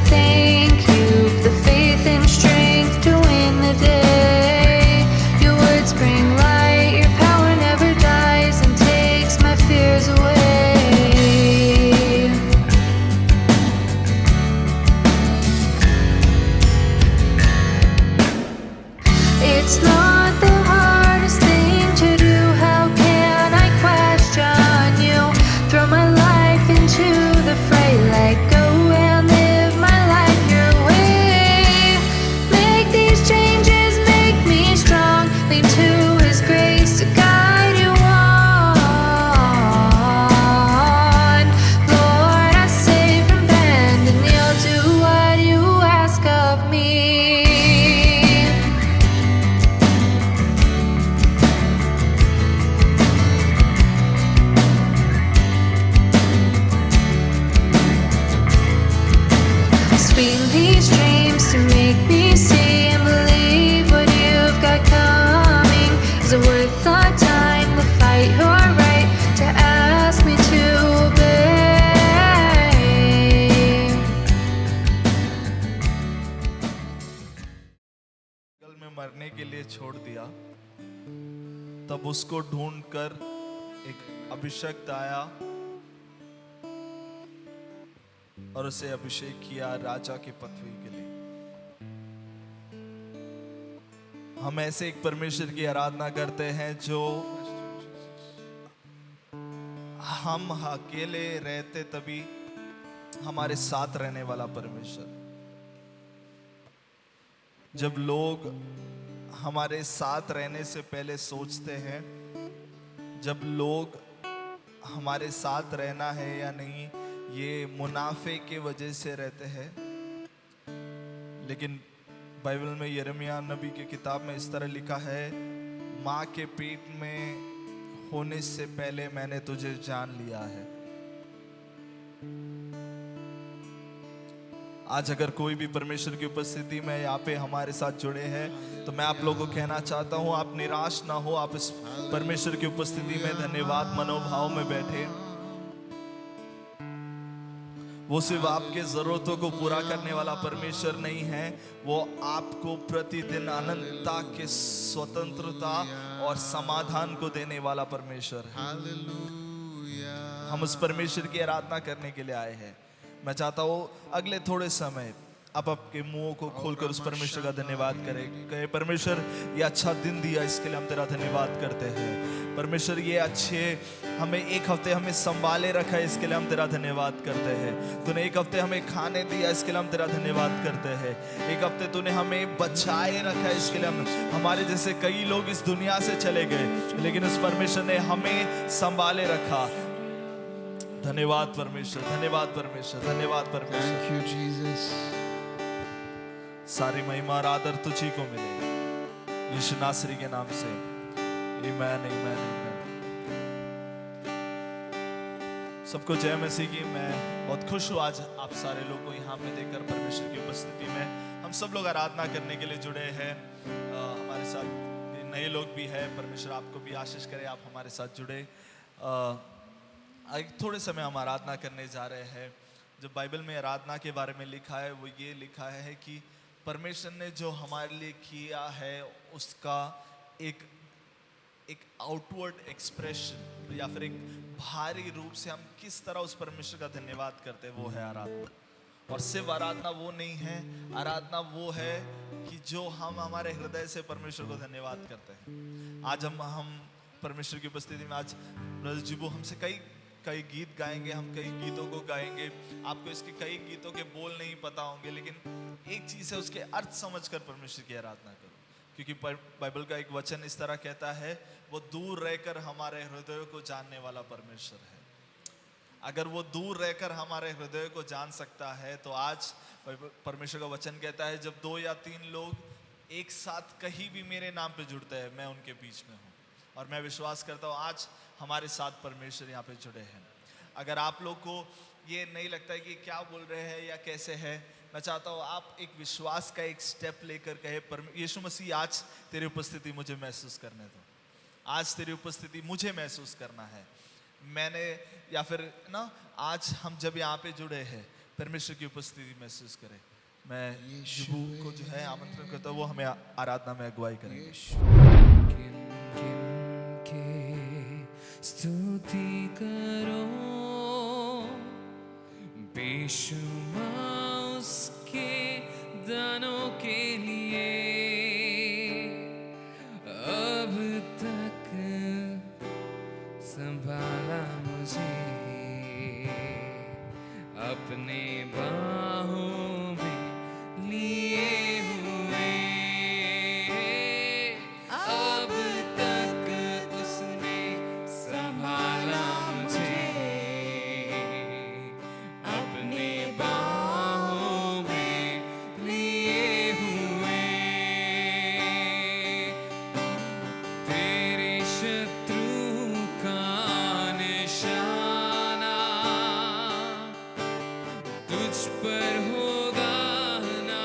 thank you for the faith and strength to win the day. Your words bring light, your power never dies and takes my fears away. It's not the hardest thing to do. How can I question you? Throw my life into the fray, let go and live my life your way. Make these changes, make me strong. Lean to His grace to guide you on. Lord, I say from bend and kneel, do what you ask of me. Speak these dreams to make me see and believe what you've got coming. Is it worth our time to fight your right to ask me to obey? जंगल में मरने के लिए छोड़ दिया, तब उसको ढूंढकर एक अभिषक्त आया और उसे अभिषेक किया राजा की पदवी के लिए। हम ऐसे एक परमेश्वर की आराधना करते हैं जो हम अकेले रहते तभी हमारे साथ रहने वाला परमेश्वर। जब लोग हमारे साथ रहने से पहले सोचते हैं, जब लोग हमारे साथ रहना है या नहीं ये मुनाफे के वजह से रहते हैं, लेकिन बाइबल में यिर्मयाह नबी की किताब में इस तरह लिखा है, माँ के पेट में होने से पहले मैंने तुझे जान लिया है। आज अगर कोई भी परमेश्वर की उपस्थिति में यहाँ पे हमारे साथ जुड़े हैं तो मैं आप लोगों को कहना चाहता हूँ, आप निराश ना हो, आप इस परमेश्वर की उपस्थिति में धन्यवाद मनोभाव में बैठे। वो सिर्फ आपके जरूरतों को पूरा करने वाला परमेश्वर नहीं है, वो आपको प्रतिदिन अनंतता के स्वतंत्रता और समाधान को देने वाला परमेश्वर है। हम उस परमेश्वर की आराधना करने के लिए आए हैं। मैं चाहता हूँ अगले थोड़े समय आप आपके मुंहों को खोलकर उस परमेश्वर का धन्यवाद करें। कहे परमेश्वर ये अच्छा दिन दिया, इसके लिए हम तेरा धन्यवाद करते हैं। परमेश्वर ये अच्छे हमें एक हफ्ते हमें संभाले रखा है, इसके लिए हम तेरा धन्यवाद करते हैं। तूने एक हफ्ते हमें खाने दिया, इसके लिए हम तेरा धन्यवाद करते हैं। एक हफ्ते तूने हमें बचाए रखा है, इसके लिए हम हमारे जैसे कई लोग इस दुनिया से चले गए, लेकिन उस परमेश्वर ने हमें संभाले रखा। धन्यवाद परमेश्वर, धन्यवाद परमेश्वर, धन्यवाद परमेश्वर। Thank you, Jesus. सारी महिमा और आदर तुझी को मिले यीशु नासरी के नाम से। आमीन, आमीन, आमीन। सबको जय मसीह की। मैं बहुत खुश हूँ आज आप सारे लोगों को यहाँ पे देखकर परमेश्वर की उपस्थिति में। हम सब लोग आराधना करने के लिए जुड़े हैं। हमारे साथ नए लोग भी हैं। परमेश्वर आपको भी आशीष करे, आप हमारे साथ जुड़े। थोड़े समय हम आराधना करने जा रहे हैं। जो बाइबल में आराधना के बारे में लिखा है वो ये लिखा है कि परमेश्वर ने जो हमारे लिए किया है उसका एक आउटवर्ड एक्सप्रेशन या फिर एक भारी रूप से हम किस तरह उस परमेश्वर का धन्यवाद करते हैं, वो है आराधना। और सिर्फ आराधना वो नहीं है, आराधना वो है कि जो हम हमारे हृदय से परमेश्वर को धन्यवाद करते हैं। आज हम परमेश्वर की उपस्थिति में आज ब्रदर जिबू हमसे कई गीत गाएंगे, हम कई गीतों को गाएंगे। आपको इसके कई गीतों के बोल नहीं पता होंगे, लेकिन एक चीज़ है, उसके अर्थ समझकर परमेश्वर की आराधना करो। क्योंकि बाइबल का एक वचन इस तरह कहता है, वो दूर रहकर हमारे हृदय को जानने वाला परमेश्वर है। अगर वो दूर रहकर हमारे हृदय को जान सकता है तो आज परमेश्वर का वचन कहता है, जब 2 या 3 लोग एक साथ कहीं भी मेरे नाम पे जुड़ते हैं, मैं उनके बीच में हूँ। और मैं विश्वास करता हूँ आज हमारे साथ परमेश्वर यहाँ पे जुड़े हैं। अगर आप लोग को ये नहीं लगता है कि क्या बोल रहे हैं या कैसे है, मैं चाहता हूँ आप एक विश्वास का एक स्टेप लेकर कहे, यीशु मसीह आज तेरी उपस्थिति मुझे महसूस करने दो। आज तेरी उपस्थिति मुझे महसूस करना है। मैंने या फिर ना आज हम जब यहाँ पे जुड़े हैं, परमेश्वर की उपस्थिति महसूस करें। मैं युबू को जो है आमंत्रण करता हूँ, वो हमें आराधना में अगुवाई करेंगे। किन किन के स्तुति करो, बेशुमार उसके दानों के लिए। अब तक संभाला मुझे अपने बाहों में लिए हुए। अब तक उसने संभाला मुझे अपने बाहों में लिए हुए। तेरे शत्रु का निशाना तुझ पर होगा ना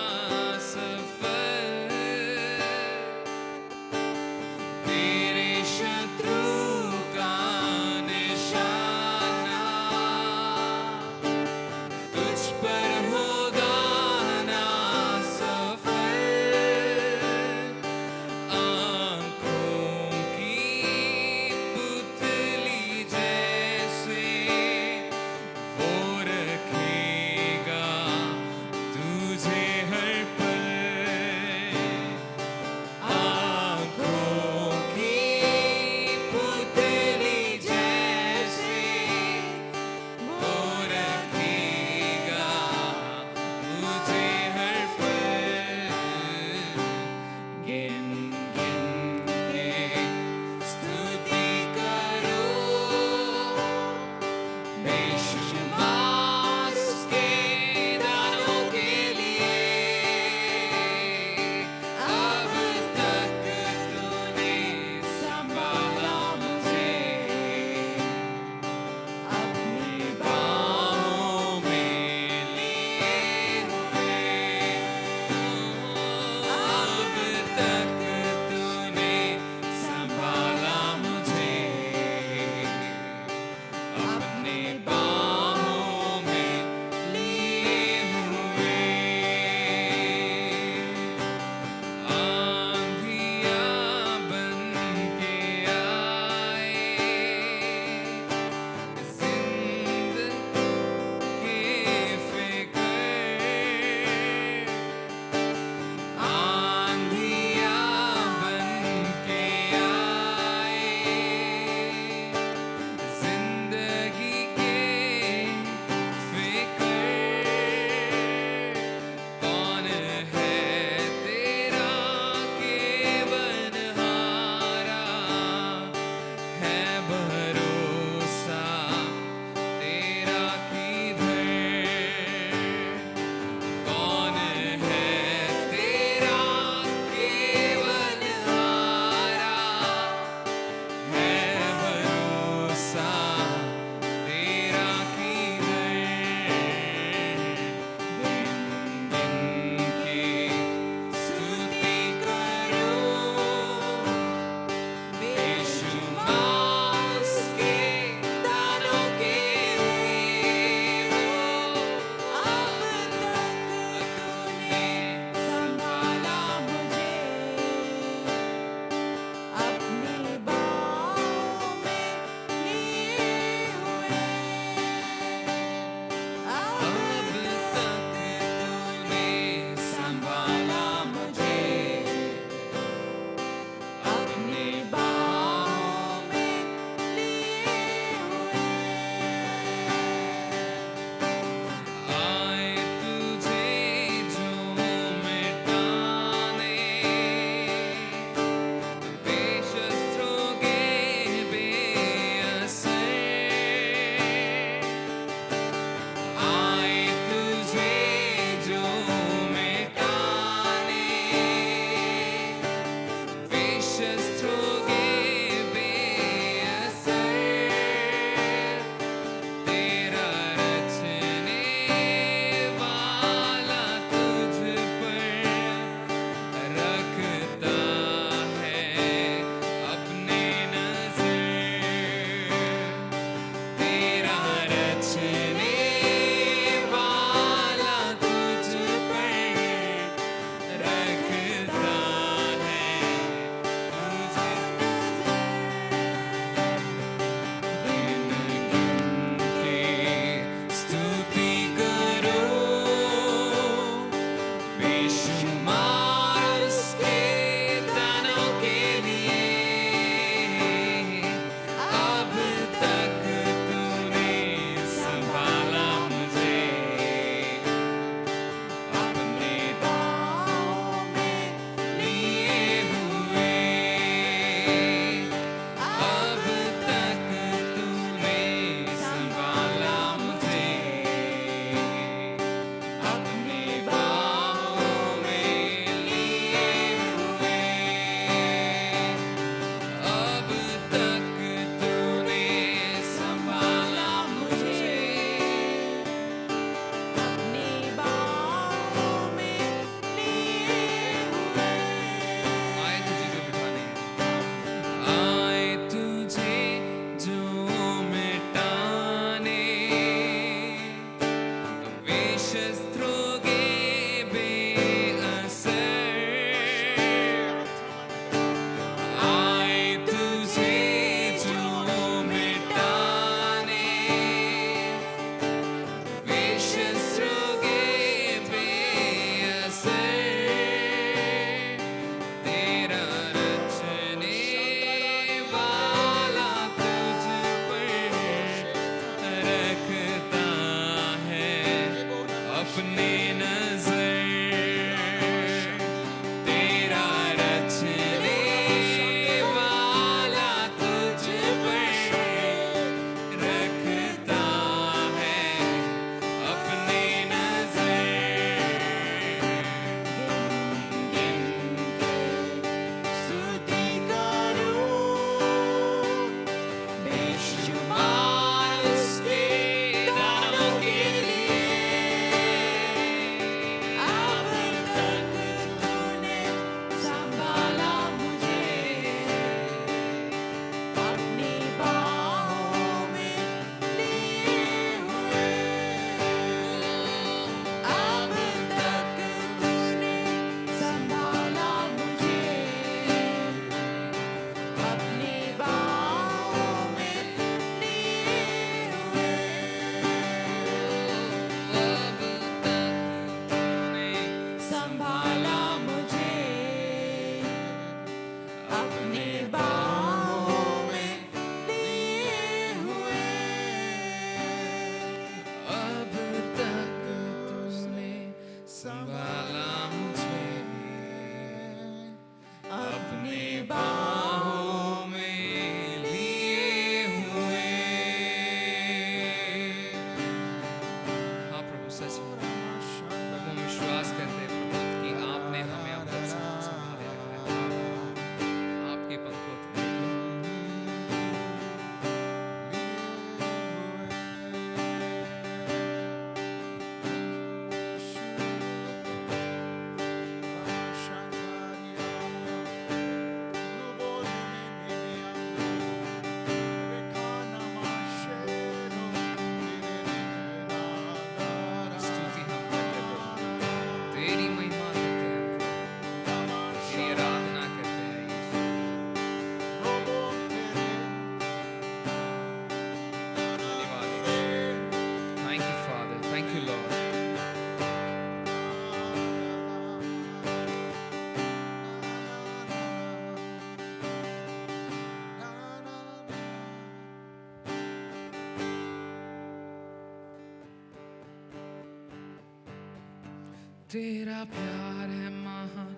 तेरा प्यार है महान,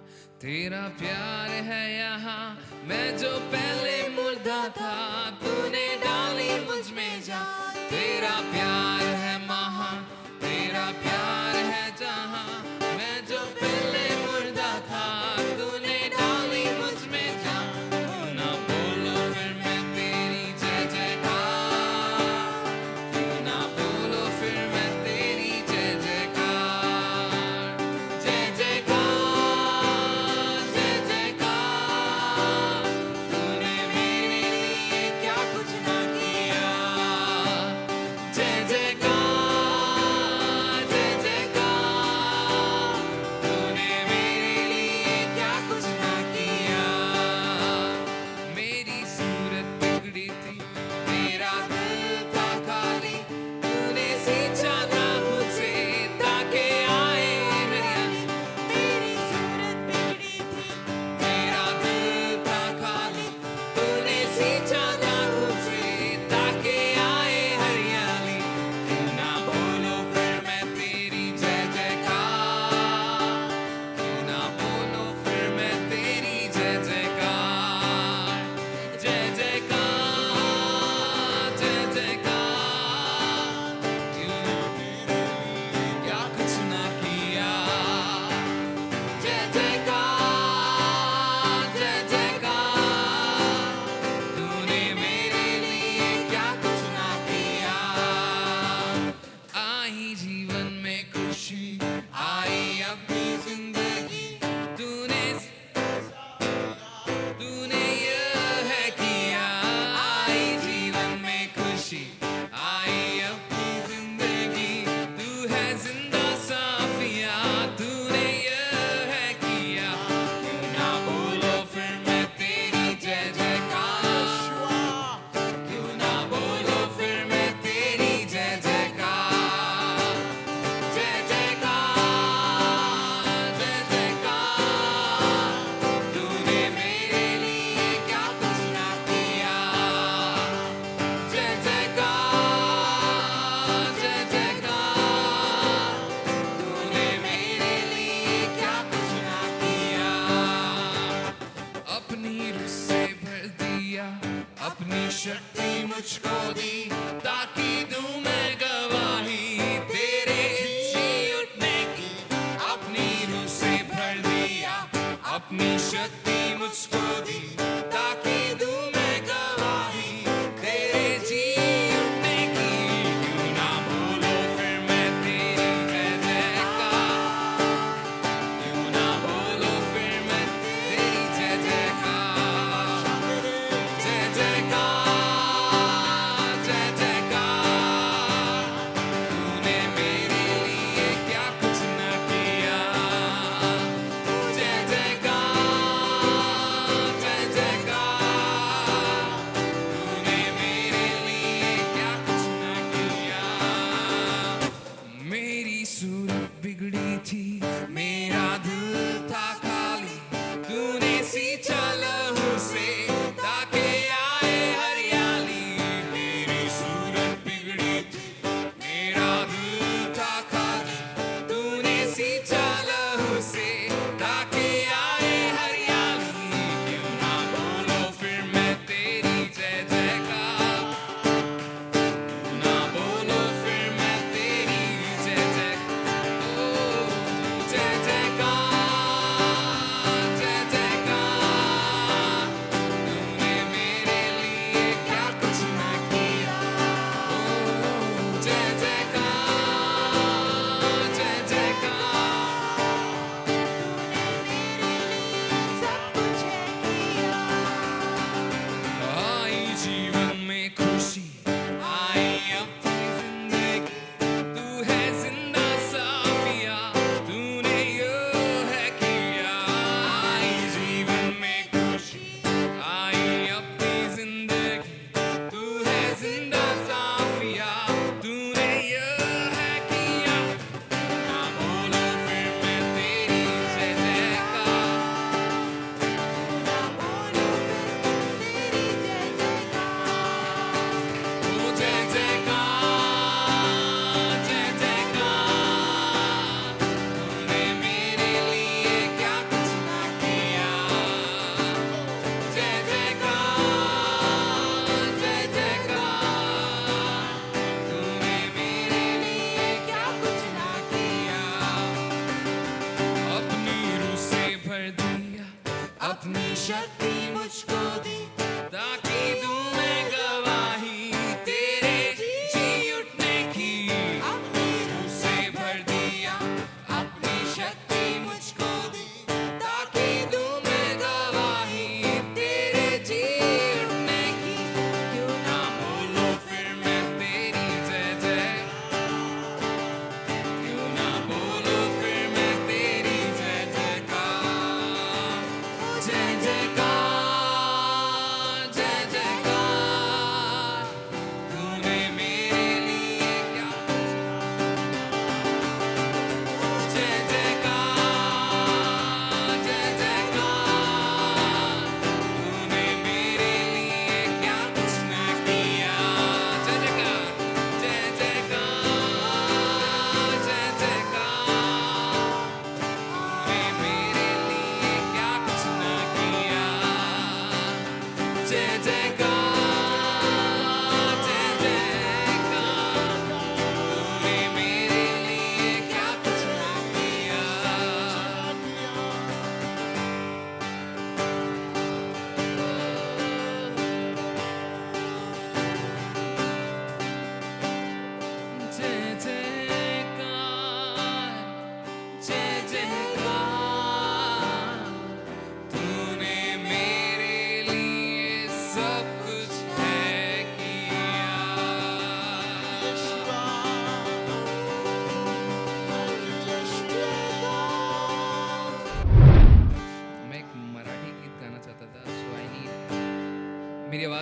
तेरा प्यार है यहाँ। मैं जो पहले मुर्दा था, तूने डाली मुझ में जान। तेरा प्यार है महान, तेरा प्यार है जहाँ। मैं जो पहले मुर्दा था, तूने डाली मुझ में जान। क्यों ना बोलो फिर मैं तेरी जय जयकार, क्यों ना बोलो फिर मैं तेरी जय जयकार। जय जयकार, जय जयकार, तूने मेरे लिए क्या कुछ ना किया। जय जयकार,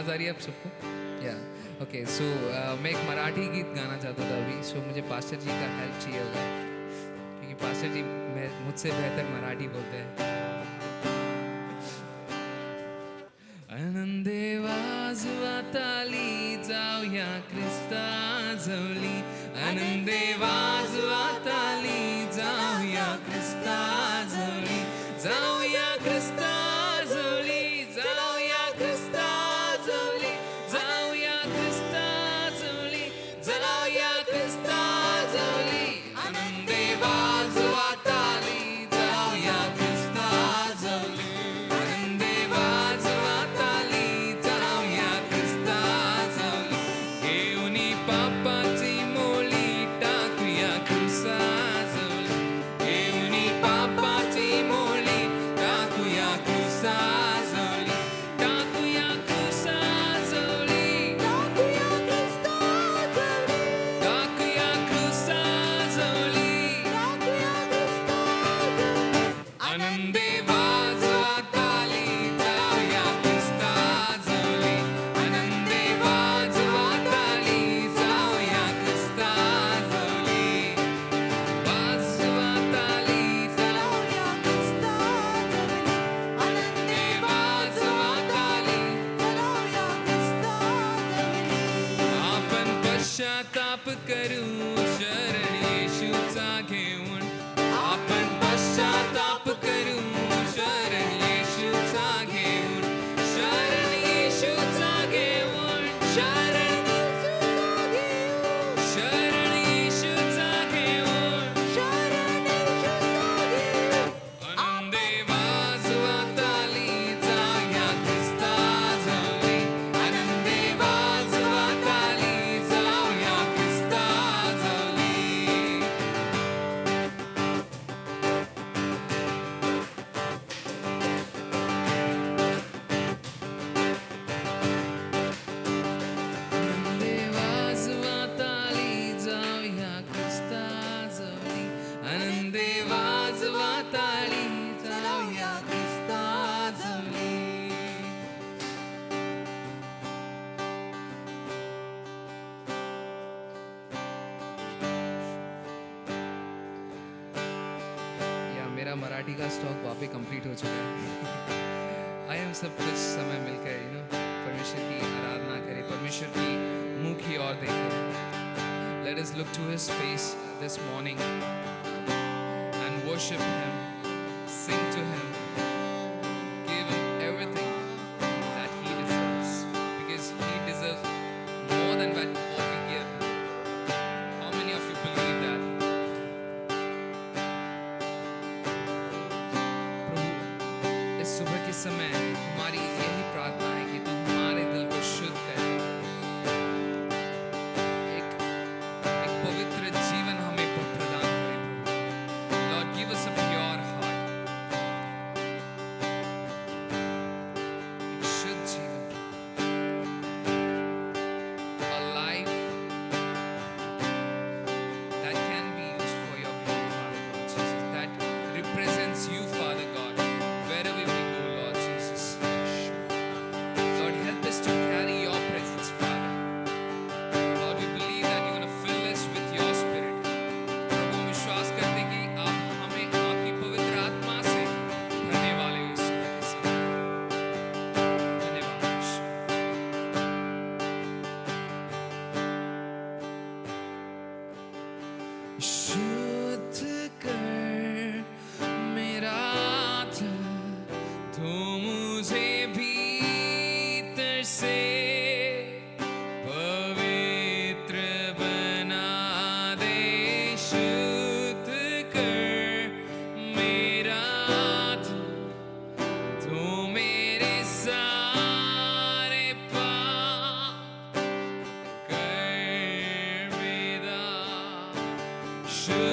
आवाज़ आ रही है आप सबको? या ओके, सो मैं एक मराठी गीत गाना चाहता था अभी, सो मुझे पास्टर जी का हेल्प चाहिए होगा, क्योंकि पास्टर जी मुझसे बेहतर मराठी बोलते हैं. आनंदे वाजवत आली जाऊया ख्रिस्ता जवली, आनंदे वाजवत आली जाऊया ख्रिस्ता जवली, जाऊया ख्रिस्ता जवली, जाऊया ख्रिस्ता जवली, जाऊया ख्रिस्ता जवली, जाऊया ख्रिस्ता जवली. आनंदे वाजवत आली जाऊया ख्रिस्ता जवली, आनंदे वाजवत आली जाऊया ख्रिस्ता जवली. घेऊनी पापाची मोली टाकूया क्रुसा जवली, घेऊनी पापाची मोली टाकूया क्रुसा जवली, टाकूया क्रुसा जवली, टाकूया क्रुसा जवली, टाकूया क्रुसा जवली, टाकूया क्रुसा जवली. आनंदे वाजवत आली जाऊया ख्रिस्ता जवली, आनंदे वाजवत आली जाऊया ख्रिस्ता जवली, वाजवत आली जाऊया ख्रिस्ता जवली, आनंदे वाजवत आली जाऊया ख्रिस्ता जवली. आपण पश्चाताप करू शरण येशूचा घेऊन, आपण पश्चाताप करू शरण येशूचा घेऊन, शरण येशूचा घेऊन, शरण येशूचा घेऊन, शरण येशूचा घेऊन. आनंदे वाजवत आली जाऊया ख्रिस्ता जवली, आनंदे वाजवत आली जाऊया ख्रिस्ता जवली. आनंदे वाजवत आली जाऊया ख्रिस्ता जवली, आनंदे वाजवत आली जाऊया ख्रिस्ता जवली. या मेरा मराठी का स्टॉक वापस कंप्लीट हो चुका है. आए हम सब कुछ समय मिलकर परमेश्वर की आराधना करें, परमेश्वर की मुंह की ओर देखें. Let us look to His face this morning and worship Him, sing to Him, give Him everything that He deserves, because He deserves more than what we give Him. How many of you believe that? प्रभु, इस सुबह के समय हमारी यही प्रार्थना है कि तू हमारे दिल को शुद्ध करे, एक पवित्र जीवन हमें प्रदान करे. Lord, give us a pure heart, एक शुद्ध जीवन, a life that can be used for your glory, Father God Jesus, that represents you, Father God, wherever we go, Lord Jesus. Lord, help us to carry your presence, Father. Lord, we believe that you're going to fill us with your spirit. प्रभु, हम विश्वास करते हैं कि आप हमें आपकी पवित्र आत्मा से भरने वाले हो इस सुबह के समय. धन्यवाद यीशु. शुद्ध कर मेरा दिल, तू मुझे भीतर से पवित्र बना दे. शुद्ध कर मेरा दिल, तू मेरे सारे पाप कर विदा. शुद्ध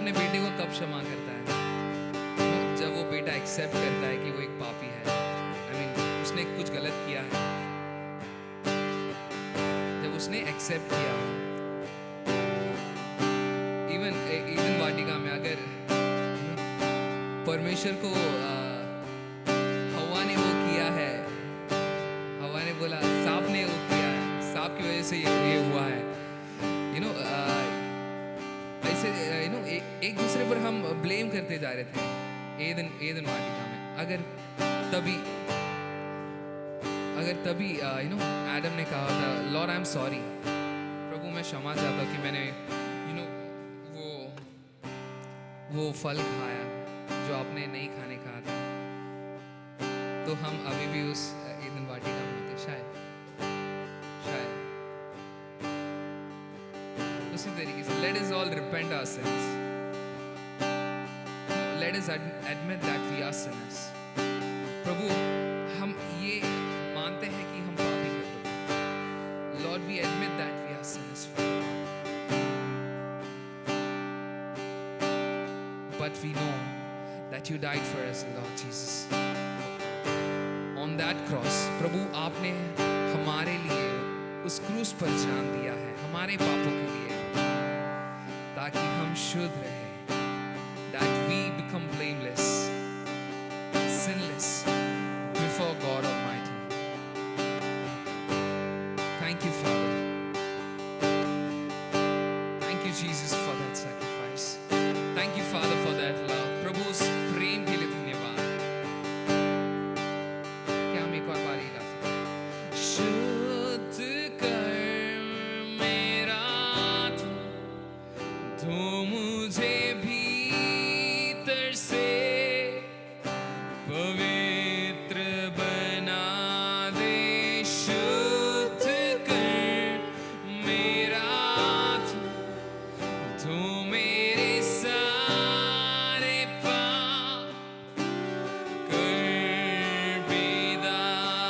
अपने बेटे को कब क्षमा करता है? जब वो बेटा एक्सेप्ट करता है कि वो एक पापी है, उसने कुछ गलत किया है। जब उसने एक्सेप्ट किया, इवन वाटिका में अगर परमेश्वर को हवा ने वो किया है, हवा ने बोला, सांप ने वो किया है, सांप की वजह से ये हुआ है, ऐसे एक दूसरे पर हम ब्लेम करते जा रहे थे एदन वाटिका में। अगर तभी एडम ने कहा था, लॉर्ड आई एम सॉरी, प्रभु मैं क्षमा चाहता हूँ कि मैंने वो फल खाया जो आपने नहीं खाने कहा था, तो हम अभी भी उस एदन वाटिका में होते शायद। उसी तरीके से let us all repent our sins. Let us admit that we are sinners. प्रभु हम ये मानते हैं कि हम पापी हैं। Lord, we admit that we are sinners. But we know that you died for us, Lord Jesus. On that cross, प्रभु आपने हमारे लिए उस क्रूस पर जान दिया है, हमारे पापों के लिए, ताकि हम शुद्ध रहे, that we become blameless, sinless before God Almighty. Thank you, Father. Thank you, Jesus, for that sacrifice. Thank you, Father, for that love. प्रभु उस प्रेम के लिए धन्यवाद। क्या हम एक और बार गा सकते हैं? शुद्ध कर मेरा तू मुझे भीतर से पवित्र बना दे। शुद्ध कर मेरा तू मेरे सारे पाप कर बेदागा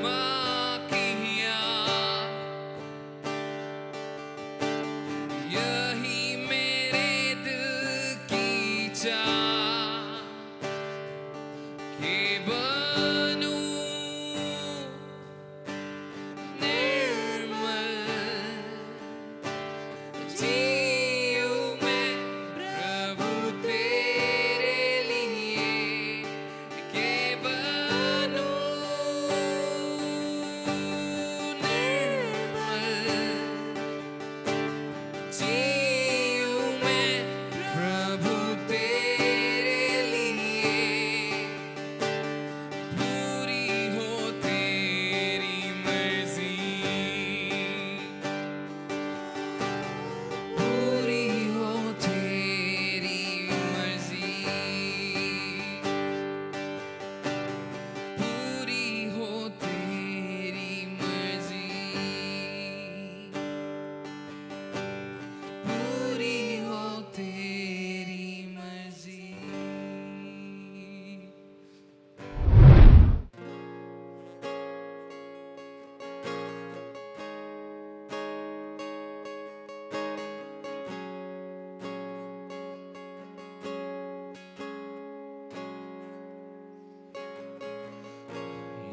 माँ किया। यही मेरे दिल की चाह कि बनूं निर्मल, जीऊं मैं प्रभु तेरे लिए, कि बनूं निर्मल, जीऊं मैं प्रभु तेरे लिए। पूरी हो तेरी मर्जी, पूरी हो तेरी मर्जी, पूरी हो तेरी मर्जी, पूरी हो तेरी मर्जी।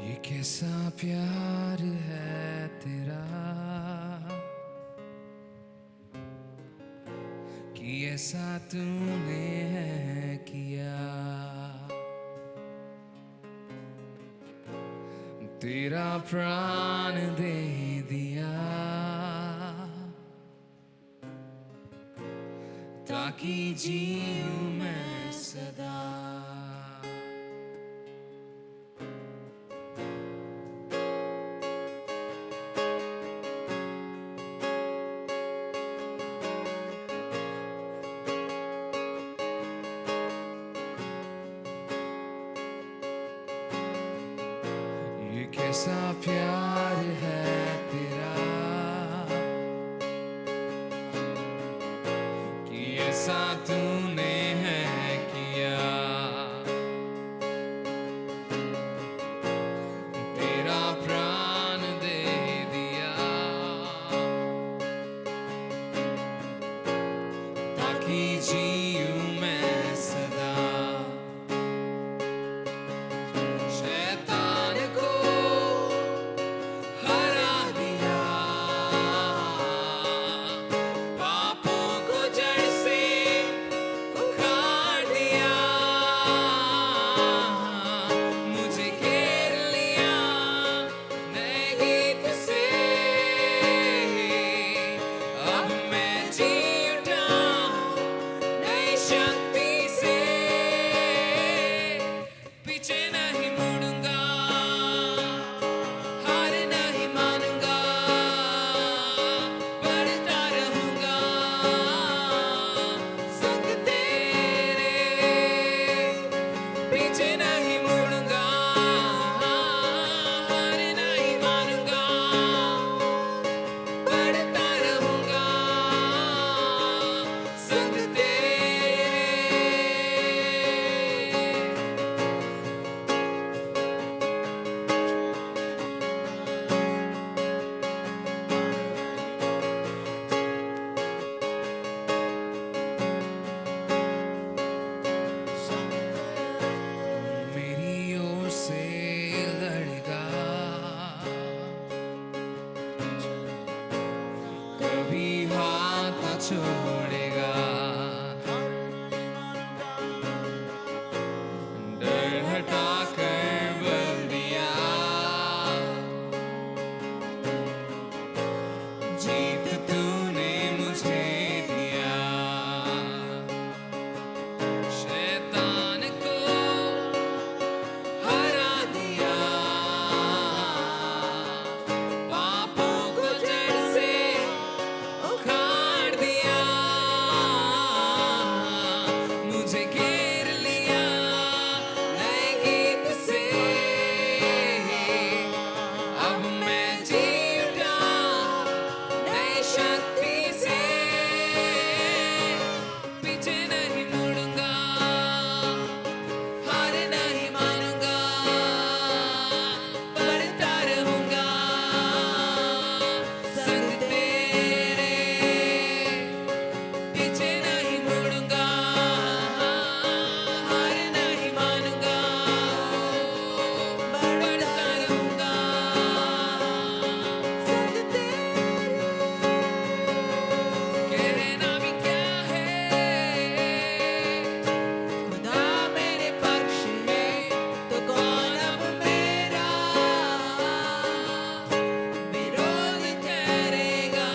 ये कैसा प्यार है तेरा कि ऐसा तूने है किया। तेरा प्राण दे दिया ताकि जीऊं मैं सदा। ये कैसा प्यार है तेरा कि ऐसा तूने है किया। तेरा प्राण दे दिया ही जीऊं मैं सदा। शैतान को हरा दिया, पापों को जड़ से उखाड़ दिया, मुझे घेर लिया नए गीत से। अब मैं जी उठा नई शक्ति से, पीछे नहीं मुड़ूंगा, हार नहीं मानूंगा, बढ़ता रहूंगा संग तेरे। पीछे नहीं मुड़ूंगा, हार नहीं मानूंगा, बढ़ता रहूंगा संग तेरे। मेरी ओर से लड़ेगा, कभी हाथ न छोड़ेगा, डर हटा कर बल दिया, जीत तूने मुझे दिया। शैतान को हरा दिया, पापों को जड़ से उखाड़ दिया, मुझे घेर लिया नए गीत से। अब मैं जी उठा नई शक्ति से, पीछे नहीं मुड़ूंगा, हार नहीं मानूंगा, बढ़ता रहूंगा संग तेरे। पीछे नहीं मुड़ूंगा, हार नहीं मानूंगा, बढ़ता रहूंगा संग तेरे। कहना भी क्या है, खुदा मेरे पक्ष में तो कौन अब मेरा विरोध ठहरेगा।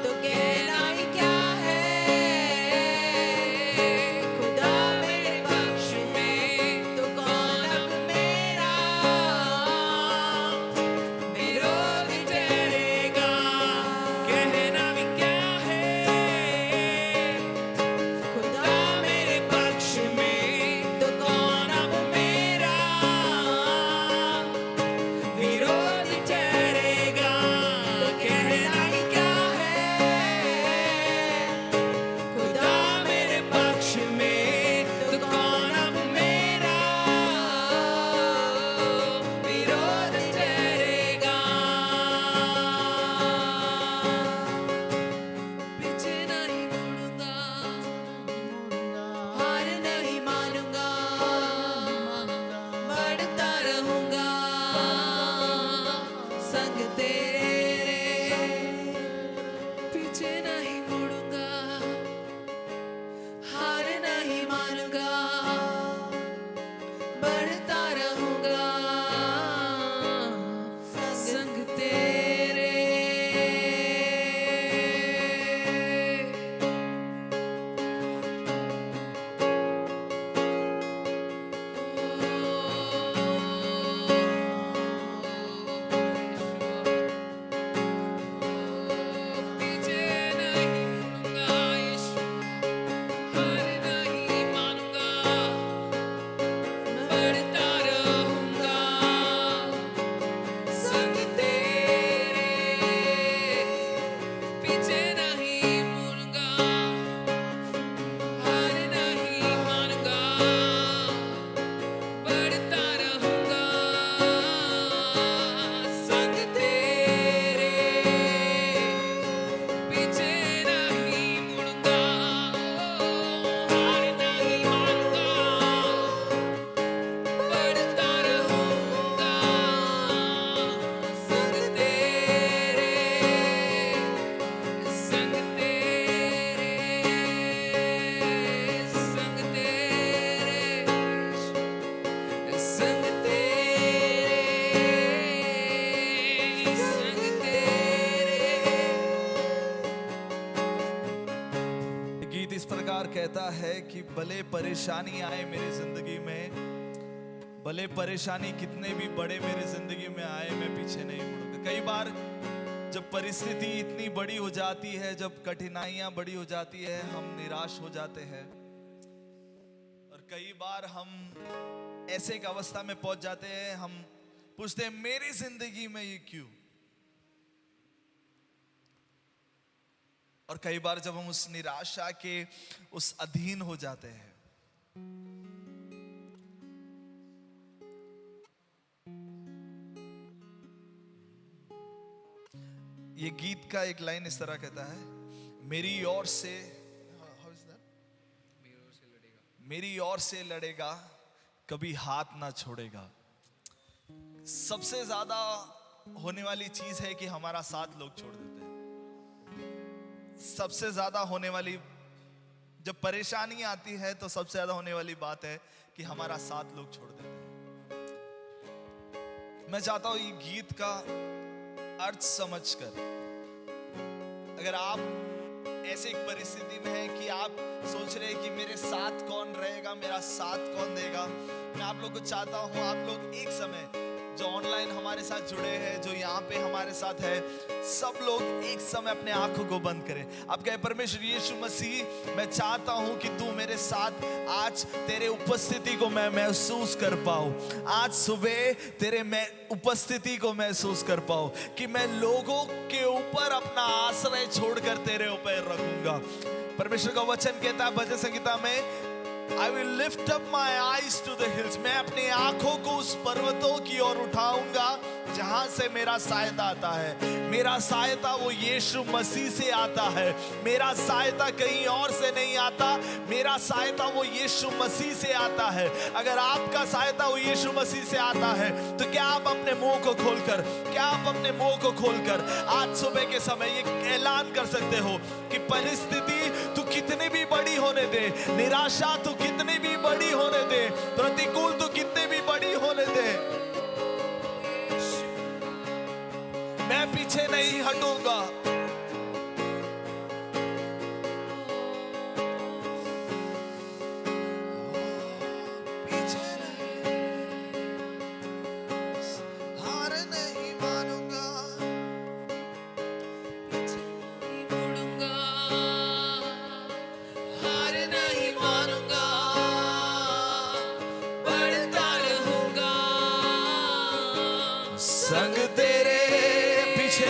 तो कहना ही क्या है, खुदा मेरे पक्ष में तो कौन अब मेरा विरोध ठहरेगा। कहना भी क्या है, खुदा मेरे पक्ष में तो कौन अब मेरा विरोध ठहरेगा। कहना ही क्या है, खुदा मेरे पक्ष में तो कौन अब मेरा विरोध ठहरेगा। पीछे नहीं मुड़ूंगा, हार नहीं मानूंगा, बढ़ता रहूंगा संग तेरे। पीछे नहीं मुड़ूंगा, हार नहीं मानूंगा, बढ़ता रहूंगा संग तेरे। पीछे नहीं प्रकार कहता है कि भले परेशानी आए मेरी जिंदगी में, भले परेशानी कितने भी बड़े मेरी जिंदगी में आए, मैं पीछे नहीं मुड़ूंगा। कई बार जब परिस्थिति इतनी बड़ी हो जाती है, जब कठिनाइयां बड़ी हो जाती है, हम निराश हो जाते हैं। और कई बार हम ऐसे एक अवस्था में पहुंच जाते हैं, हम पूछते हैं मेरी जिंदगी में ये क्यों। और कई बार जब हम उस निराशा के उस अधीन हो जाते हैं, ये गीत का एक लाइन इस तरह कहता है, मेरी ओर से, मेरी ओर से लड़ेगा, कभी हाथ ना छोड़ेगा। सबसे ज्यादा होने वाली चीज है कि हमारा साथ लोग छोड़ देते हैं। सबसे ज्यादा होने वाली, जब परेशानी आती है तो सबसे ज्यादा होने वाली बात है कि हमारा साथ लोग छोड़ देते हैं। मैं चाहता हूं ये गीत का अर्थ समझकर, अगर आप ऐसे एक परिस्थिति में हैं कि आप सोच रहे हैं कि मेरे साथ कौन रहेगा, मेरा साथ कौन देगा, मैं आप लोग को चाहता हूं, आप लोग एक समय जो ऑनलाइन हमारे साथ जुड़े हैं, जो यहाँ पे हमारे साथ है, सब लोग एक समय अपने आंखों को बंद करें। आप कहें, परमेश्वर यीशु मसीह, मैं चाहता हूं कि तू मेरे साथ आज तेरे उपस्थिति को मैं महसूस कर पाऊं। आज सुबह तेरे मैं उपस्थिति को महसूस कर पाऊं, कि मैं लोगों के ऊपर अपना आश्रय छोड़कर तेरे ऊपर रखूंगा। परमेश्वर का वचन कहता है भजन संहिता में, I will lift up my eyes to the hills. मैं अपनी आंखों को उस पर्वतों की ओर उठाऊंगा जहां से मेरा सहायता आता है। मेरा सहायता वो यीशु मसीह से आता है। मेरा सहायता कहीं और से नहीं आता, मेरा सहायता वो यीशु मसीह से आता है। अगर आपका सहायता वो यीशु मसीह से आता है, तो क्या आप अपने मुंह को खोलकर, क्या आप अपने मुंह को खोलकर आज सुबह के समय ये ऐलान कर सकते हो कि परिस्थिति तू कितनी भी बड़ी होने दे, निराशा तू कितनी भी बड़ी होने दे, प्रतिकूल तू कितनी भी बड़ी होने दे, मैं पीछे नहीं हटूंगा। पीछे नहीं, हार नहीं मानूंगा, पीछे नहीं मुड़ूंगा, हार नहीं मानूंगा, बढ़ता रहूंगा, संग तेरे पीछे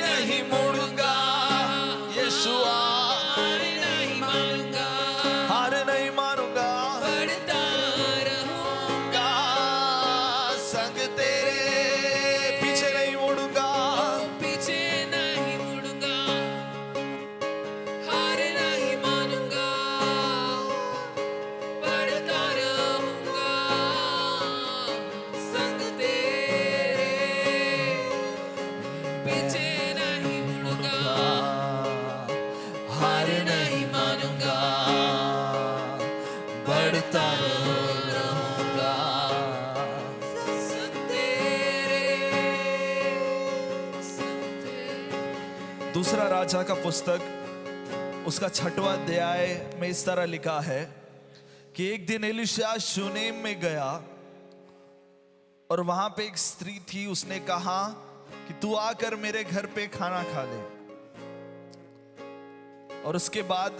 नहीं मुड़ूंगा। यीशुआ, हार नहीं मानूंगा, हार नहीं मानूंगा, बढ़ता रहूंगा, संग तेरे पीछे नहीं मुड़ूंगा, पीछे नहीं मुड़ूंगा, हार नहीं मानूंगा, बढ़ता रहूंगा, संग तेरे पीछे नहीं मुड़ूंगा, हार नहीं मानूंगा, बढ़ता रहूंगा। संग तेरे, संग तेरे। दूसरा राजा का पुस्तक उसका 6वां अध्याय में इस तरह लिखा है कि एक दिन एलीशा शूनेम में गया और वहां पे एक स्त्री थी। उसने कहा कि तू आकर मेरे घर पे खाना खा ले। और उसके बाद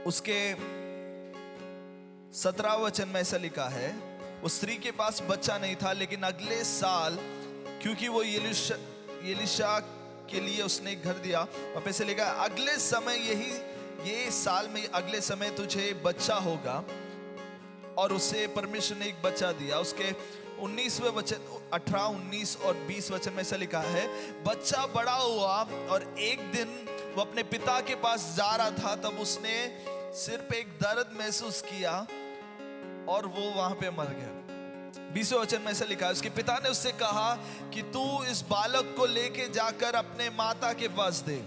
उसके 17 वचन में ऐसा लिखा है, उस स्त्री के पास बच्चा नहीं था, लेकिन अगले साल, क्योंकि वो एलीशा के लिए उसने घर दिया, वहां पे से लिखा अगले समय ये साल में अगले समय तुझे बच्चा होगा। और उसे परमेश्वर ने एक बच्चा दिया। उसके 19वें वचन, 18, 19 और 20 वचन में ऐसा लिखा है, बच्चा बड़ा हुआ और एक दिन वो अपने पिता के पास जा रहा था, तब उसने सिर पे एक दर्द महसूस किया और वो वहां पे मर गया। 20वें वचन में ऐसा लिखा है, उसके पिता ने उससे कहा कि तू इस बालक को लेके जाकर अपने माता के पास दे।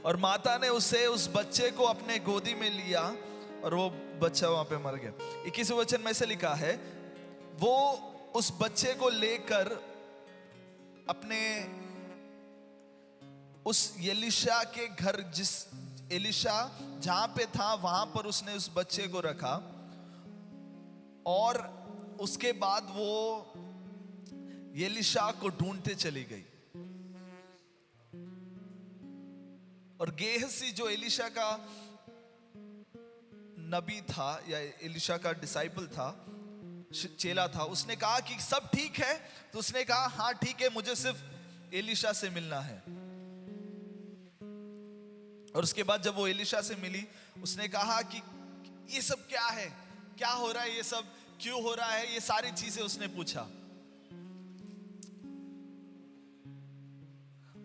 और माता ने उसे, उस बच्चे को अपने गोदी में लिया और वो बच्चा वहां पे मर गया। 21वें वचन में ऐसे लिखा है, वो उस बच्चे को लेकर अपने उस एलीशा के घर, जिस एलीशा जहां पे था वहां पर उसने उस बच्चे को रखा, और उसके बाद वो एलीशा को ढूंढते चली गई। और गेहसी जो एलीशा का नबी था या एलीशा का डिसाइपल था, चेला था, उसने कहा कि सब ठीक है। तो उसने कहा हाँ ठीक है, मुझे सिर्फ एलीशा से मिलना है। और उसके बाद जब वो एलीशा से मिली, उसने कहा कि ये सब क्या है, क्या हो रहा है, ये सब क्यों हो रहा है, ये सारी चीजें उसने पूछा।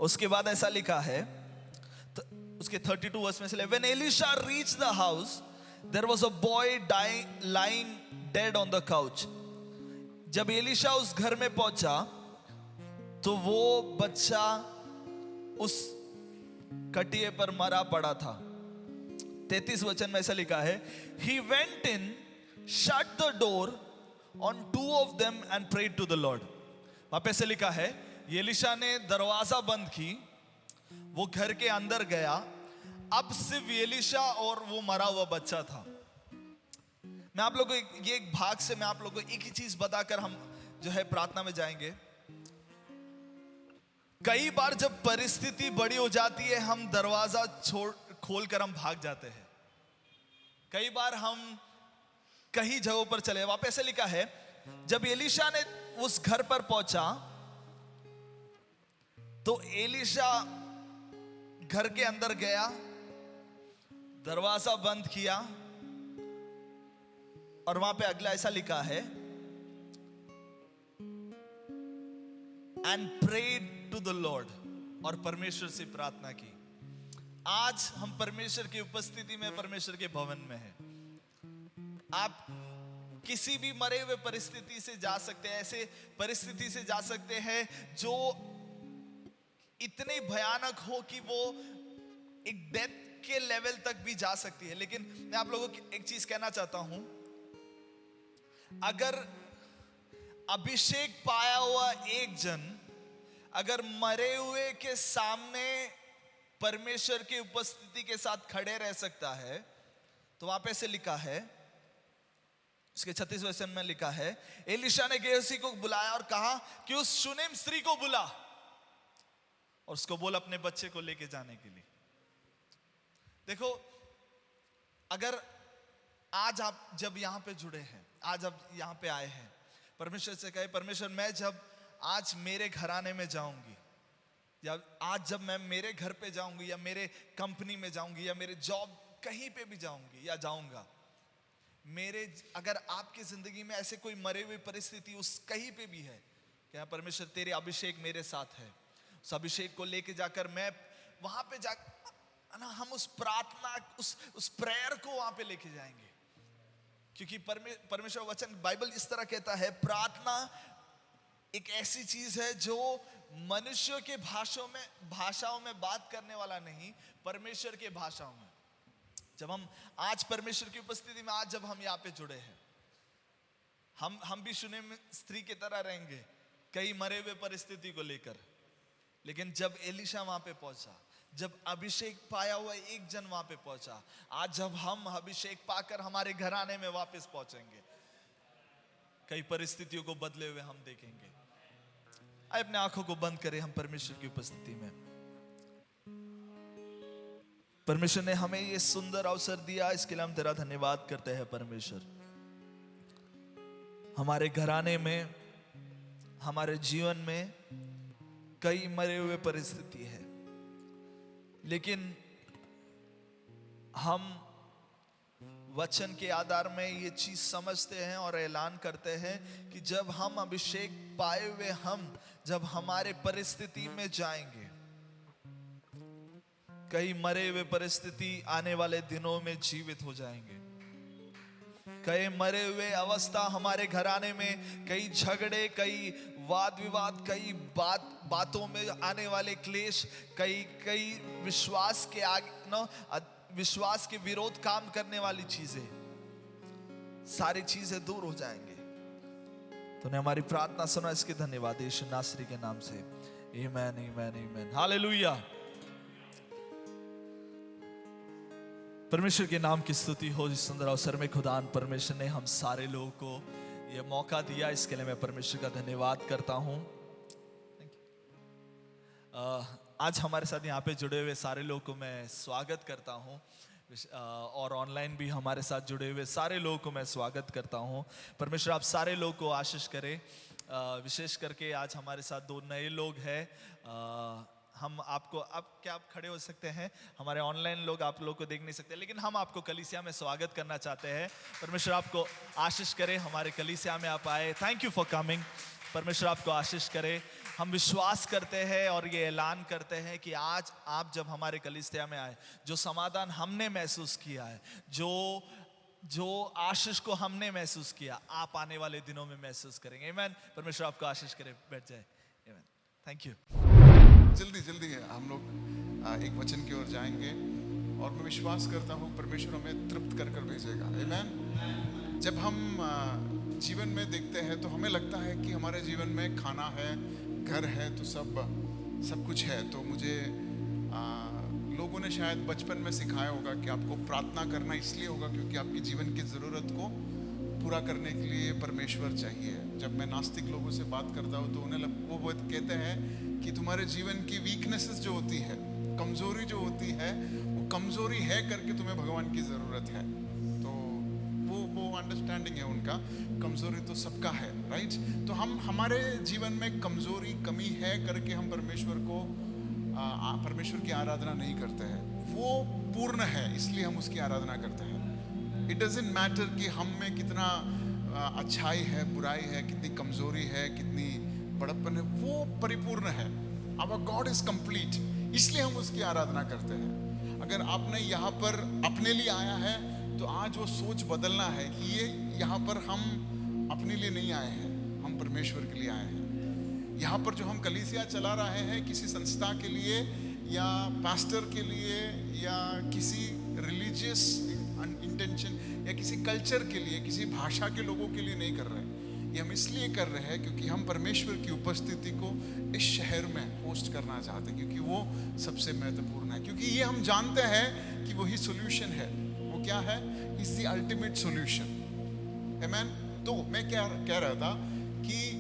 उसके बाद ऐसा लिखा है, तो उसके 32 वर्स में से, when Elisha reached the house, there was a boy lying dead on the couch. जब एलीशा उस घर में पहुंचा तो वो बच्चा उस कटिए पर मरा पड़ा था। 33 वचन में ऐसा लिखा है, he went in, shut the door on two of them and prayed to the Lord. वहां पे ऐसे लिखा है, एलीशा ने दरवाजा बंद की, वो घर के अंदर गया, अब सिर्फ एलीशा और वो मरा हुआ बच्चा था। मैं आप लोगों को ये एक भाग से मैं आप लोगों को एक ही चीज बताकर हम जो है प्रार्थना में जाएंगे। कई बार जब परिस्थिति बड़ी हो जाती है, हम दरवाजा खोलकर हम भाग जाते हैं। कई बार हम कहीं जगहों पर चले, वहां पे ऐसे लिखा है, जब एलीशा ने उस घर पर पहुंचा तो एलीशा घर के अंदर गया, दरवाजा बंद किया, और वहां पे अगला ऐसा लिखा है, and prayed to the Lord, और परमेश्वर से प्रार्थना की। आज हम परमेश्वर की उपस्थिति में, परमेश्वर के भवन में हैं। आप किसी भी मरे हुए परिस्थिति से जा सकते हैं, ऐसे परिस्थिति से जा सकते हैं जो इतनी भयानक हो कि वो एक डेथ के लेवल तक भी जा सकती है। लेकिन मैं आप लोगों को एक चीज कहना चाहता हूं, अगर अभिषेक पाया हुआ एक जन अगर मरे हुए के सामने परमेश्वर की उपस्थिति के साथ खड़े रह सकता है, तो वहां पे से लिखा है, उसके 36 वचन में लिखा है, एलीशा ने गेहसी को बुलाया और कहा कि उस शूनेम स्त्री को बुला और उसको बोल अपने बच्चे को लेके जाने के लिए। देखो, अगर आज आप जब यहां पे जुड़े हैं, आज आप यहां पे आए हैं, परमेश्वर से कहे, परमेश्वर मैं जब आज मेरे घराने में जाऊंगी, या आज जब मैं मेरे घर पे जाऊंगी, या मेरे कंपनी में जाऊंगी, या मेरे जॉब कहीं पे भी जाऊंगी या जाऊंगा, मेरे अगर आपकी जिंदगी में ऐसे कोई मरे हुई परिस्थिति उस कहीं पे भी है, क्या परमेश्वर तेरे अभिषेक मेरे साथ है, उस अभिषेक को लेके जाकर मैं वहां पे जा ना, हम उस प्रार्थना, उस प्रेयर को वहां पे लेके जाएंगे। क्योंकि परमेश्वर वचन, बाइबल इस तरह कहता है, प्रार्थना एक ऐसी चीज है जो मनुष्य के भाषाओं में बात करने वाला नहीं, परमेश्वर के भाषाओं में। जब हम आज परमेश्वर की उपस्थिति में, आज जब हम यहाँ पे जुड़े हैं, हम भी शूनेम स्त्री की तरह रहेंगे कई मरे हुए परिस्थिति को लेकर। लेकिन जब एलीशा वहां पे पहुंचा, जब अभिषेक पाया हुआ एक जन वहां पे पहुंचा, आज जब हम अभिषेक पाकर हमारे घराने में वापस पहुंचेंगे, कई परिस्थितियों को बदले हुए हम देखेंगे। आइए अपने आंखों को बंद करें, हम परमेश्वर की उपस्थिति में। परमेश्वर ने हमें ये सुंदर अवसर दिया, इसके लिए हम तेरा धन्यवाद करते हैं परमेश्वर। हमारे घराने में, हमारे जीवन में कई मरे हुए परिस्थिति है, लेकिन हम वचन के आधार में ये चीज समझते हैं और ऐलान करते हैं कि जब हम अभिषेक पाए हुए, हम जब हमारे परिस्थिति में जाएंगे, कई मरे हुए परिस्थिति आने वाले दिनों में जीवित हो जाएंगे। कई मरे हुए अवस्था हमारे घराने में, कई झगड़े, कई वाद विवाद, कई बातों में आने वाले क्लेश, कई विश्वास के विश्वास के विरोध काम करने वाली चीजें, सारी चीजें दूर हो जाएंगे। तूने हमारी प्रार्थना सुना, इसके धन्यवाद यीशु नासरी के नाम से। आमीन, आमीन, आमीन। हालेलुया। परमेश्वर के नाम की स्तुति हो। इस सुंदर अवसर में खुदान परमेश्वर ने हम सारे लोगों को ये मौका दिया, इसके लिए मैं परमेश्वर का धन्यवाद करता हूँ। आज हमारे साथ यहाँ पे जुड़े हुए सारे लोगों को मैं स्वागत करता हूँ और ऑनलाइन भी हमारे साथ जुड़े हुए सारे लोगों को मैं स्वागत करता हूँ। परमेश्वर आप सारे लोगों को आशीष करे। विशेष करके आज हमारे साथ दो नए लोग हैं। हम आपको क्या आप खड़े हो सकते हैं? हमारे ऑनलाइन लोग आप लोग को देख नहीं सकते, लेकिन हम आपको कलीसिया में स्वागत करना चाहते हैं। परमेश्वर आपको आशीष करे, हमारे कलीसिया में आप आए। Thank you for coming. परमेश्वर आपको आशीष करे। हम विश्वास करते हैं और ये ऐलान करते हैं कि आज आप जब हमारे कलीसिया में आए, जो समाधान हमने महसूस किया है, जो आशीष को हमने महसूस किया, आप आने वाले दिनों में महसूस करेंगे। आमीन। परमेश्वर आपको आशीष करे। बैठ जाए। आमीन। Thank you. जल्दी हम लोग एक वचन की ओर जाएंगे और मैं विश्वास करता हूँ परमेश्वर हमें तृप्त कर भेजेगा। आमीन। जब हम जीवन में देखते हैं तो हमें लगता है कि हमारे जीवन में खाना है, घर है, तो सब कुछ है। तो मुझे लोगों ने शायद बचपन में सिखाया होगा कि आपको प्रार्थना करना इसलिए होगा क्योंकि आपकी जीवन की ज़रूरत को पूरा करने के लिए परमेश्वर चाहिए। जब मैं नास्तिक लोगों से बात करता हूँ तो उन्हें वो कहते हैं कि तुम्हारे जीवन की वीकनेसेस जो होती है, कमज़ोरी जो होती है, वो कमज़ोरी है करके तुम्हें भगवान की ज़रूरत है। तो वो अंडरस्टैंडिंग है उनका। कमज़ोरी तो सबका है, राइट। तो हम हमारे जीवन में कमज़ोरी, कमी है करके हम परमेश्वर की आराधना नहीं करते हैं। वो पूर्ण है इसलिए हम उसकी आराधना करते हैं। इट डजंट मैटर कि हम में कितना अच्छाई है, बुराई है, कितनी कमज़ोरी है, कितनी बड़प्पन है, वो परिपूर्ण है। आवर गॉड इज कंप्लीट, इसलिए हम उसकी आराधना करते हैं। अगर आपने यहाँ पर अपने लिए आया है तो आज वो सोच बदलना है कि ये यहाँ पर हम अपने लिए नहीं आए हैं, हम परमेश्वर के लिए आए हैं। यहाँ पर जो हम कलीसिया चला रहे हैं किसी संस्था के लिए या पास्टर के लिए या किसी रिलीजियस इंटेंशन या किसी कल्चर के लिए, किसी भाषा के लोगों के लिए नहीं कर रहे हैं। ये हम इसलिए कर रहे हैं क्योंकि हम परमेश्वर की उपस्थिति को इस शहर में होस्ट करना चाहते हैं, क्योंकि वो सबसे महत्वपूर्ण है। क्योंकि ये हम जानते हैं कि वही सोल्यूशन है। वो क्या है? Is the ultimate solution. आमीन। तो मैं क्या कह रहा था कि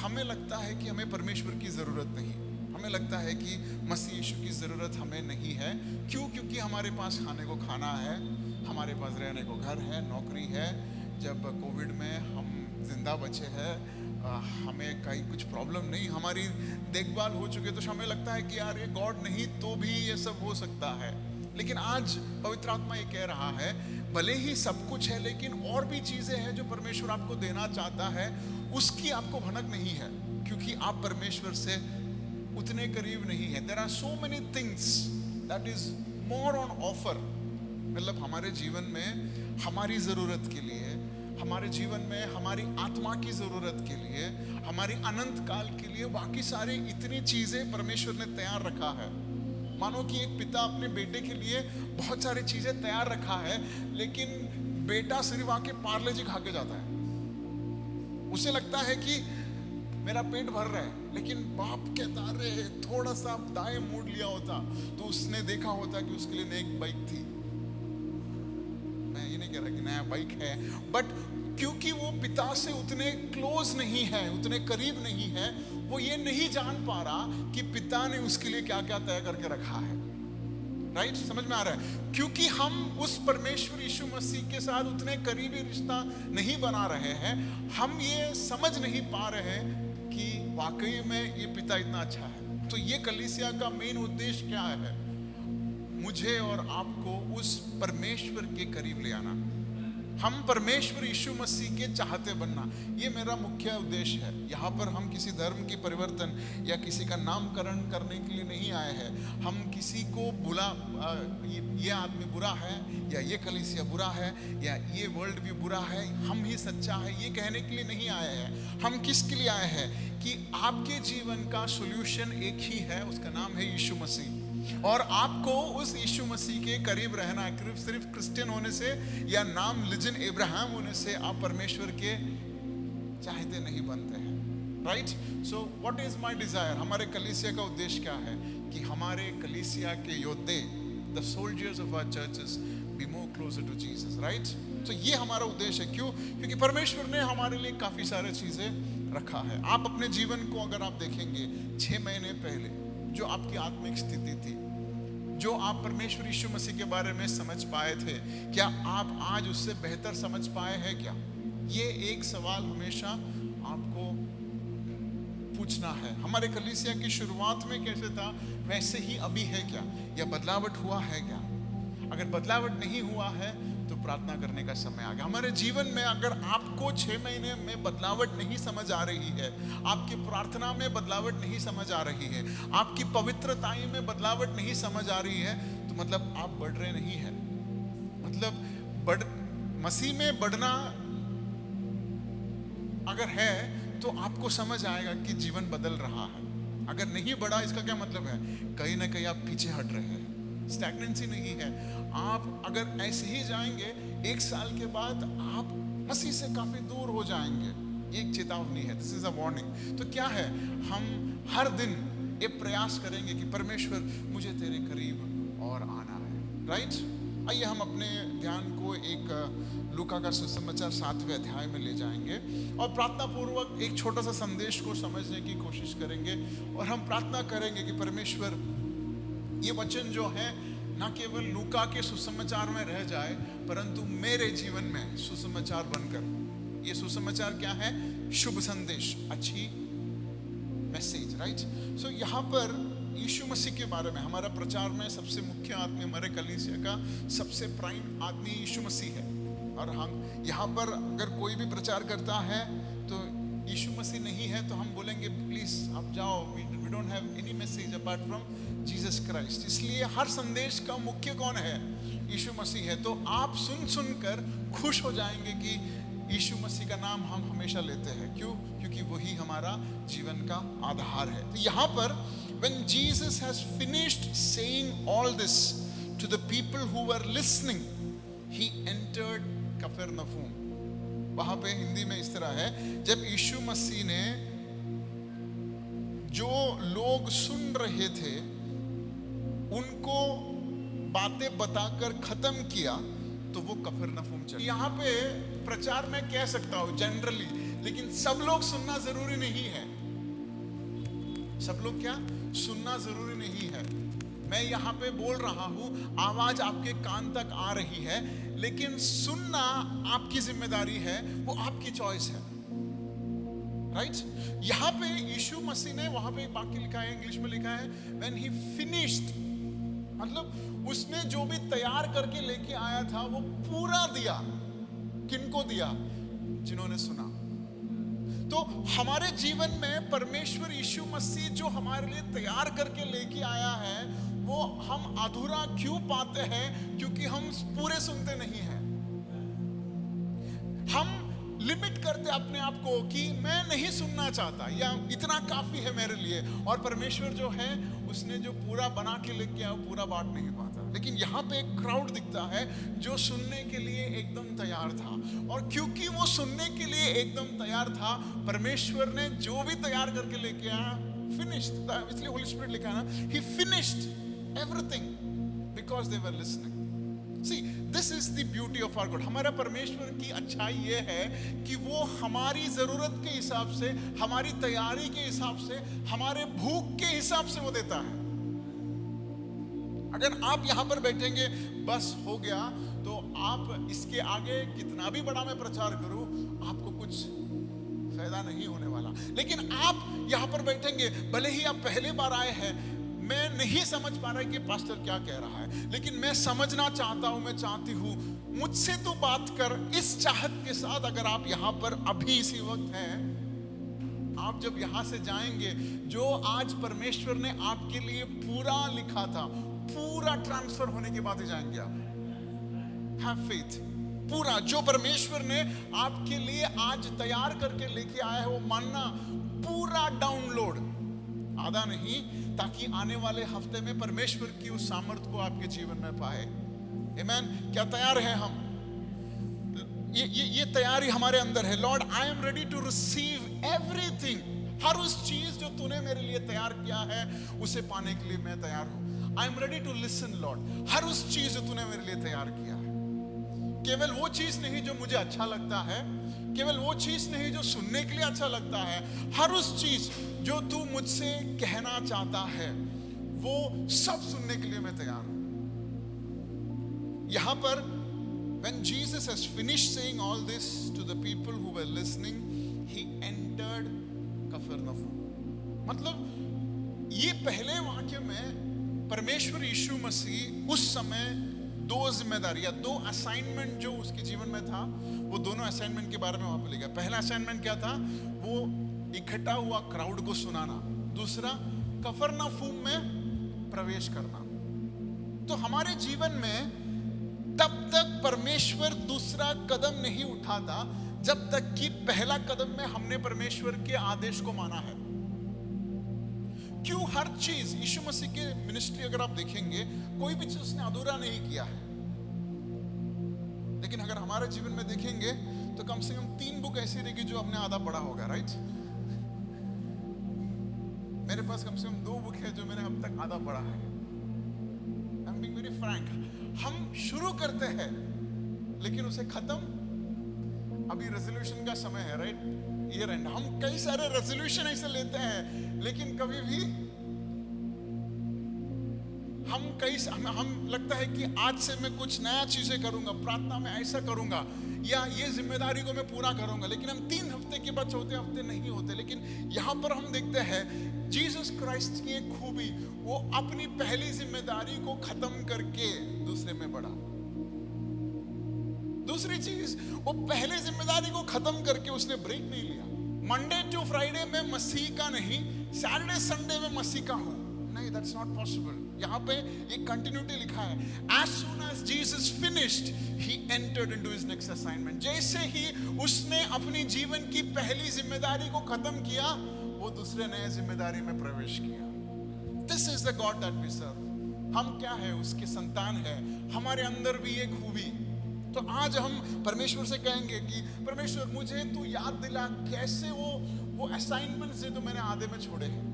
हमें लगता है कि हमें परमेश्वर की ज़रूरत नहीं, हमें लगता है कि मसीह यीशु की ज़रूरत हमें नहीं है। क्यों? क्योंकि हमारे पास खाने को खाना है, हमारे पास रहने को घर है, नौकरी है। जब कोविड में हम जिंदा बचे हैं, हमें कहीं कुछ प्रॉब्लम नहीं, हमारी देखभाल हो चुकी है, तो हमें लगता है कि यार ये गॉड नहीं तो भी ये सब हो सकता है। लेकिन आज पवित्र आत्मा ये कह रहा है, भले ही सब कुछ है लेकिन और भी चीज़ें हैं जो परमेश्वर आपको देना चाहता है, उसकी आपको भनक नहीं है क्योंकि आप परमेश्वर से उतने करीब नहीं है। There are so many things that is more on offer. मतलब हमारे जीवन में हमारी ज़रूरत के लिए, हमारे जीवन में हमारी आत्मा की ज़रूरत के लिए, हमारी अनंत काल के लिए बाकी सारी इतनी चीज़ें परमेश्वर ने तैयार रखा है। मानो कि एक पिता अपने बेटे के लिए बहुत सारी चीज़ें तैयार रखा है, लेकिन बेटा सिर्फ आके पार्ले जी खा के जाता है। उसे लगता है कि मेरा पेट भर रहा है, लेकिन बाप कहता रहे थोड़ा सा दाएं मोड़ लिया होता तो उसने देखा होता कि उसके लिए नई बाइक थी। मैं ये नहीं कह रहा कि नया बाइक है, बट क्योंकि वो पिता से उतने क्लोज नहीं है, उतने करीब नहीं है, वो ये नहीं जान पा रहा कि पिता ने उसके लिए क्या क्या तय करके रखा है। राइट? समझ में आ रहा है? क्योंकि हम उस परमेश्वर यीशु मसीह के साथ उतने करीबी रिश्ता नहीं बना रहे हैं, हम ये समझ नहीं पा रहे हैं कि वाकई में ये पिता इतना अच्छा है। तो ये कलीसिया का मेन उद्देश्य क्या है? मुझे और आपको उस परमेश्वर के करीब ले आना, हम परमेश्वर यीशु मसीह के चाहते बनना, ये मेरा मुख्य उद्देश्य है। यहाँ पर हम किसी धर्म की परिवर्तन या किसी का नामकरण करने के लिए नहीं आए हैं। हम किसी को ये आदमी बुरा है या ये कलीसिया बुरा है या ये वर्ल्ड व्यू बुरा है, हम ही सच्चा है, ये कहने के लिए नहीं आए हैं। हम किसके लिए आए हैं कि आपके जीवन का सोल्यूशन एक ही है, उसका नाम है यीशु मसीह। और आपको उस यीशु मसीह के करीब रहना है। सिर्फ क्रिश्चियन होने से या नाम लिजन इब्राहिम होने से आप परमेश्वर के चाहते नहीं बनते हैं। Right? So what is my desire? हमारे कलीसिया का उद्देश्य क्या है कि हमारे कलीसिया के योद्धे, the soldiers of our churches, be closer to Jesus, right? तो ये हमारा उद्देश्य है। क्यों? क्योंकि परमेश्वर ने हमारे लिए काफी सारे चीजें रखा है। आप अपने जीवन को अगर आप देखेंगे 6 महीने पहले जो आपकी आत्मिक स्थिति थी, जो आप परमेश्वर यीशु मसीह के बारे में समझ पाए थे, क्या आप आज उससे बेहतर समझ पाए हैं क्या? ये एक सवाल हमेशा आपको पूछना है। हमारे कलीसिया की शुरुआत में कैसे था वैसे ही अभी है क्या, या बदलावट हुआ है क्या? अगर बदलावट नहीं हुआ है तो प्रार्थना करने का समय आ गया। हमारे जीवन में अगर आपको 6 महीने में बदलावट नहीं समझ आ रही है, आपकी प्रार्थना में बदलावट नहीं समझ आ रही है, आपकी पवित्रताई में बदलावट नहीं समझ आ रही है, तो मतलब आप बढ़ रहे नहीं है। मतलब मसीह में बढ़ना अगर है तो आपको समझ आएगा कि जीवन बदल रहा है। अगर नहीं बढ़ा इसका क्या मतलब है? कहीं ना कहीं आप पीछे हट रहे हैं, स्टैग्नेंसी नहीं है। आप अगर ऐसे ही जाएंगे 1 साल के बाद आप मसीह से काफी दूर हो जाएंगे। एक चेतावनी है, दिस इज अ वार्निंग। तो क्या है, हम हर दिन ये प्रयास करेंगे कि परमेश्वर मुझे तेरे करीब और आना है, राइट? आइए हम अपने ध्यान को एक लूका का सुसमाचार 7वें अध्याय में ले जाएंगे और प्रार्थना पूर्वक एक छोटा सा संदेश को समझने की कोशिश करेंगे। और हम प्रार्थना करेंगे कि परमेश्वर ये वचन जो है ना केवल लूका के सुसमाचार में रह जाए, परंतु मेरे जीवन में सुसमाचार बनकर। ये सुसमाचार क्या है? शुभ संदेश, अच्छी मैसेज, राइट? सो यहाँ पर यीशु मसीह के बारे में हमारा प्रचार में सबसे मुख्य आदमी, हमारे कलीसिया का सबसे प्राइम आदमी यीशु मसीह है। और हम यहाँ पर अगर कोई भी प्रचार करता है तो यीशु मसीह नहीं है तो हम बोलेंगे प्लीज आप जाओ, we don't have any message apart from Jesus Christ. इसलिए हर संदेश का मुख्य कौन है? यीशु मसीह है। तो आप सुन कर खुश हो जाएंगे कि यीशु मसीह का नाम हम हमेशा लेते हैं। क्यों? क्योंकि वही हमारा जीवन का आधार है। तो यहाँ पर when Jesus has finished saying all this to the people who were listening, he entered Capernaum. वहां पे हिंदी में इस तरह है, जब यीशु मसीह ने जो लोग सुन रहे थे उनको बातें बताकर खत्म किया तो वो कफरनहूम चले। यहाँ पे प्रचार में कह सकता हूँ जनरली, लेकिन सब लोग सुनना जरूरी नहीं है। सब लोग क्या सुनना जरूरी नहीं है। मैं यहाँ पे बोल रहा हूँ, आवाज आपके कान तक आ रही है, लेकिन सुनना आपकी जिम्मेदारी है, वो आपकी चॉइस है, राइट? यहाँ पे यीशु मसीह ने, वहां पे एक वाक्य लिखा है, इंग्लिश में लिखा है when he finished, मतलब उसने जो भी तैयार करके लेके आया था वो पूरा दिया। किनको दिया? जिन्होंने सुना। तो हमारे जीवन में परमेश्वर यीशु मसीह जो हमारे लिए तैयार करके लेके आया है वो हम अधूरा क्यों पाते हैं? क्योंकि हम पूरे सुनते नहीं हैं। हम लिमिट करते अपने आप को कि मैं नहीं सुनना चाहता, या इतना काफी है मेरे लिए। और परमेश्वर जो है उसने जो पूरा बना के लेके आया पूरा बांट नहीं पाता। लेकिन यहाँ पे एक क्राउड दिखता है जो सुनने के लिए एकदम तैयार था। और क्योंकि वो सुनने के लिए एकदम तैयार था, परमेश्वर ने जो भी तैयार करके लेके आया फिनिश्ड। इसलिए होली स्पिरिट लिखा है ना, he finished everything because they were listening. See, this is the beauty of our God. हमारा परमेश्वर की अच्छाई ये है कि वो हमारी जरूरत के हिसाब से, हमारी तैयारी के हिसाब से, हमारे भूख के हिसाब से वो देता है। अगर आप यहाँ पर बैठेंगे बस हो गया, तो आप इसके आगे कितना भी बड़ा मैं प्रचार करूं आपको कुछ फायदा नहीं होने वाला। लेकिन आप यहाँ पर बैठेंगे, भले ही आप पहले बार आए हैं, मैं नहीं समझ पा रहा कि पास्टर क्या कह रहा है, लेकिन मैं समझना चाहता हूं, मैं चाहती हूं मुझसे तो बात कर। इस चाहत के साथ अगर आप यहाँ पर अभी इसी वक्त हैं, आप जब यहाँ से जाएंगे, जो आज परमेश्वर ने आपके लिए पूरा लिखा था, पूरा ट्रांसफर होने के बाद ही जाएंगे आप। हैव फेथ, पूरा जो परमेश्वर ने आपके लिए आज तैयार करके लेके आया है वो मानना, पूरा डाउनलोड, आधा नहीं, ताकि आने वाले हफ्ते में परमेश्वर की उस सामर्थ को आपके जीवन में पाए। आमीन। क्या तैयार है हम? ये तैयारी हमारे अंदर है। Lord, I am ready to receive everything. हर उस चीज जो तूने मेरे लिए तैयार किया है उसे पाने के लिए मैं तैयार हूं। I am ready to listen Lord. हर उस चीज जो तूने मेरे लिए तैयार किया है। केवल वो चीज नहीं जो मुझे अच्छा लगता है, केवल वो चीज नहीं जो सुनने के लिए अच्छा लगता है, हर उस चीज जो तू मुझसे कहना चाहता है वो सब सुनने के लिए मैं तैयार हूं। यहां पर when Jesus has finished saying all this to the people who were listening, he entered Capernaum. मतलब ये पहले वाक्य में परमेश्वर यीशु मसीह उस समय दो जिम्मेदारी या दो असाइनमेंट जो उसके जीवन में था, वो दोनों असाइनमेंट के बारे में वहां पर लिखा। पहला असाइनमेंट क्या था? वो इकट्ठा हुआ क्राउड को सुनाना। दूसरा, कफरनहूम में प्रवेश करना। तो हमारे जीवन में तब तक परमेश्वर दूसरा कदम नहीं उठाता जब तक कि पहला कदम में हमने परमेश्वर के आदेश को माना है। क्यों? हर चीज यीशु मसीह के मिनिस्ट्री अगर आप देखेंगे, कोई भी चीज उसने अधूरा नहीं किया है। लेकिन अगर हमारे जीवन में देखेंगे तो कम से कम 3 बुक ऐसी रहेगी जो हमने आधा पढ़ा होगा, राइट? मेरे पास कम से कम 2 बुक है जो मैंने अब तक आधा पढ़ा है। I am being very Frank. हम शुरू करते हैं लेकिन उसे खत्म, अभी रेजोल्यूशन का समय है, राइट? ईयर एंड, हम कई सारे रेजोल्यूशन ऐसे लेते हैं लेकिन कभी भी हम लगता है कि आज से मैं कुछ नया चीजें करूंगा, प्रार्थना में ऐसा करूंगा, या ये जिम्मेदारी को मैं पूरा करूंगा, लेकिन हम 3 हफ्ते के बाद चौथे हफ्ते नहीं होते। लेकिन यहां पर हम देखते हैं जीसस क्राइस्ट की एक खूबी, वो अपनी पहली जिम्मेदारी को खत्म करके दूसरे में बढ़ा। दूसरी चीज, वो पहले जिम्मेदारी को खत्म करके उसने ब्रेक नहीं लिया। मंडे टू फ्राइडे में मसीह का नहीं, सैटरडे संडे में मसीह का हूं, नहीं, दैट्स नॉट पॉसिबल। यहां पे एक कंटिन्यूटी लिखा है, as soon as Jesus finished he entered into his next assignment। जैसे ही उसने अपनी जीवन की पहली जिम्मेदारी को खत्म किया, वो दूसरे नए जिम्मेदारी में प्रवेश किया। This is the God that we serve। हम क्या है? उसके संतान है। हमारे अंदर भी एक खूबी। तो आज हम परमेश्वर से कहेंगे कि परमेश्वर मुझे तू याद दिला कैसे वो असाइनमेंट से तो मैंने आधे में छोड़े हैं।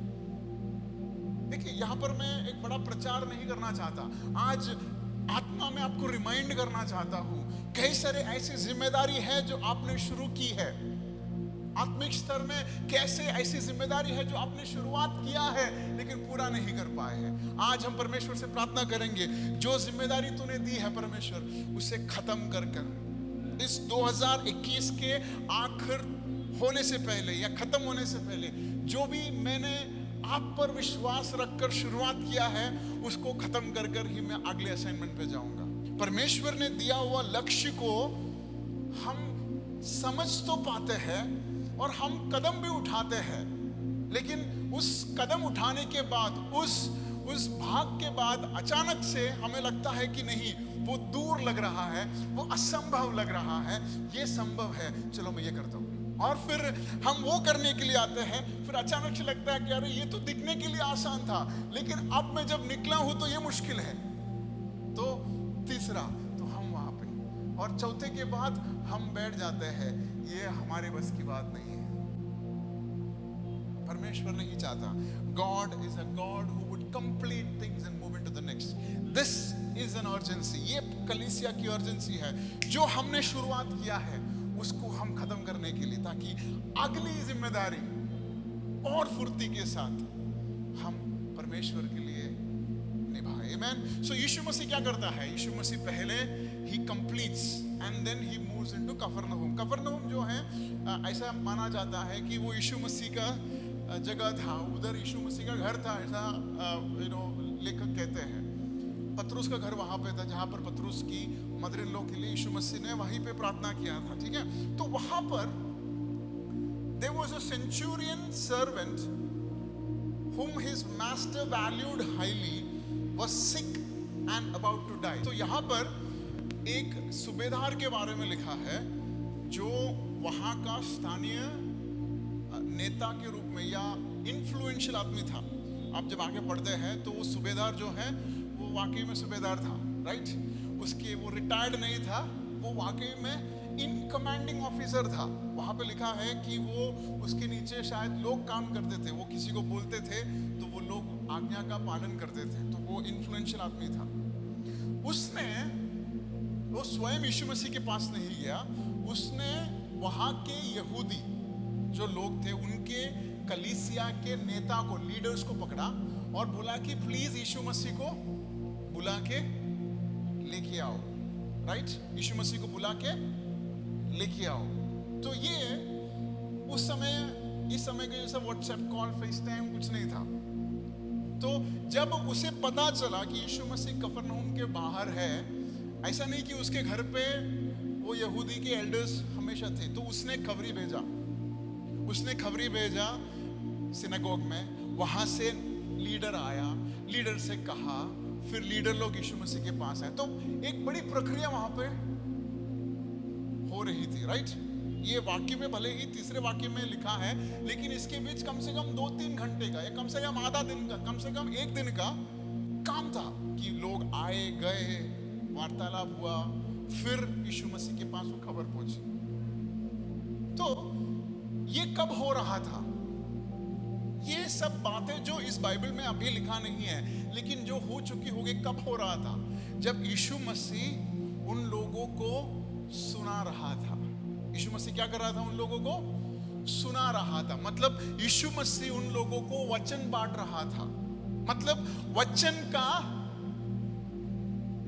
देखिए, यहां पर मैं एक बड़ा प्रचार नहीं करना चाहता, आज आत्मा में आपको रिमाइंड करना चाहता हूं, कई सारे ऐसी जिम्मेदारी है जो आपने शुरू की है। आत्मिक स्तर में कैसे ऐसी जिम्मेदारी है जो आपने शुरुआत किया है लेकिन पूरा नहीं कर पाए हैं। आज हम परमेश्वर से प्रार्थना करेंगे, जो जिम्मेदारी तूने दी है परमेश्वर, उसे खत्म कर इस 2021 के आखिर होने से पहले या खत्म होने से पहले जो भी मैंने आप पर विश्वास रखकर शुरुआत किया है, उसको खत्म कर ही मैं अगले असाइनमेंट पे जाऊंगा। परमेश्वर ने दिया हुआ लक्ष्य को हम समझ तो पाते हैं और हम कदम भी उठाते हैं, लेकिन उस कदम उठाने के बाद, उस भाग के बाद अचानक से हमें लगता है कि नहीं, वो दूर लग रहा है, वो असंभव लग रहा है, ये संभव है, चलो मैं ये करता हूँ। और फिर हम वो करने के लिए आते हैं, फिर अचानक से लगता है कि अरे ये तो दिखने के लिए आसान था, लेकिन अब मैं जब निकला हूं तो ये मुश्किल है। तो तीसरा, तो हम वहां पे, और चौथे के बाद हम बैठ जाते हैं, ये हमारे बस की बात नहीं है। परमेश्वर नहीं चाहता। God is a God who would complete things and move into the next. This is an urgency। ये कलीसिया की अर्जेंसी है, जो हमने शुरुआत किया है उसको हम खत्म करने के लिए, ताकि अगली जिम्मेदारी और फुर्ती के साथ हम परमेश्वर के लिए निभाएं। आमेन। सो यीशु मसीह क्या करता है? यीशु मसीह पहले he completes and then he moves into कफरनहूम। कफरनहूम जो है, ऐसा माना जाता है कि वो यीशु मसीह का जगह था, उधर यीशु मसीह का घर था, ऐसा लेखक कहते हैं। पतरुस का घर वहां पे था, जहां पर पतरुस की मदर इन लॉ के लिए यीशु मसीह ने वहीं पे प्रार्थना किया था, ठीक है। तो वहां पर there was a centurion servant whom his master valued highly was sick and about to die। तो यहाँ पर एक सूबेदार के बारे में लिखा है, जो वहां का स्थानीय नेता के रूप में या इन्फ्लुएंशियल आदमी था। आप जब आगे पढ़ते हैं तो वो सूबेदार जो है वो वाकई में सूबेदार था, राइट? उसके वो रिटायर्ड नहीं था, वो वाकई में इन कमांडिंग ऑफिसर था। वहां पे लिखा है कि वो उसके नीचे शायद लोग काम करते थे, वो किसी को बोलते थे तो वो लोग आज्ञा का पालन करते थे, तो वो इन्फ्लुएंशियल आदमी था। उसने वो स्वयं यीशु मसीह के पास नहीं गया, उसने वहां के यहूदी जो लोग थे उनके कलीसिया के नेता को, लीडर्स को पकड़ा और बोला कि प्लीज यीशु मसीह को बुला के लेके आओ, राइट? यीशु मसीह को बुला के लेके आओ। तो ये उस समय, इस समय के जैसा व्हाट्सएप कॉल, फेस टाइम कुछ नहीं था। तो जब उसे पता चला कि यीशु मसीह कफरनहूम के बाहर है, ऐसा नहीं कि उसके घर पे वो यहूदी के एल्डर्स हमेशा थे, तो उसने खबरी भेजा, सिनेगोग में। वहां से लीडर आया, लीडर से कहा, फिर लीडर लोग यीशु मसीह के पास आए। तो एक बड़ी प्रक्रिया वहां पे हो रही थी, राइट? ये वाक्य में भले ही तीसरे वाक्य में लिखा है, लेकिन इसके बीच कम से कम 2-3 घंटे का, या कम से कम आधा दिन का, कम से कम 1 दिन का काम था कि लोग आए गए, वार्तालाप हुआ, फिर यीशु मसीह के पास वो खबर पहुंची। तो ये कब हो रहा था? ये सब बातें जो इस बाइबल में अभी लिखा नहीं है, लेकिन जो हो चुकी होगी, कब हो रहा था? जब यीशु मसीह उन लोगों को सुना रहा था। यीशु मसीह क्या कर रहा था? उन लोगों को सुना रहा था। मतलब यीशु मसीह उन लोगों को वचन बांट रहा था। मतलब वचन का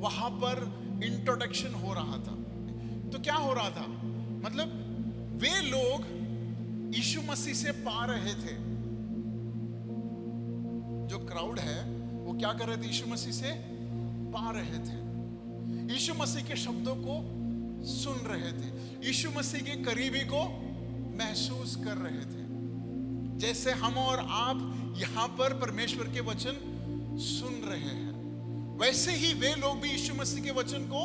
वहां पर इंट्रोडक्शन हो रहा था। तो क्या हो रहा था? मतलब वे लोग यीशु मसीह से पा रहे थे, जो क्राउड है वो क्या कर रहे थे? यीशु मसीह से पा रहे थे, यीशु मसीह के शब्दों को सुन रहे थे, यीशु मसीह के करीबी को महसूस कर रहे थे। जैसे हम और आप यहां पर परमेश्वर के वचन सुन रहे हैं, वैसे ही वे लोग भी यीशु मसीह के वचन को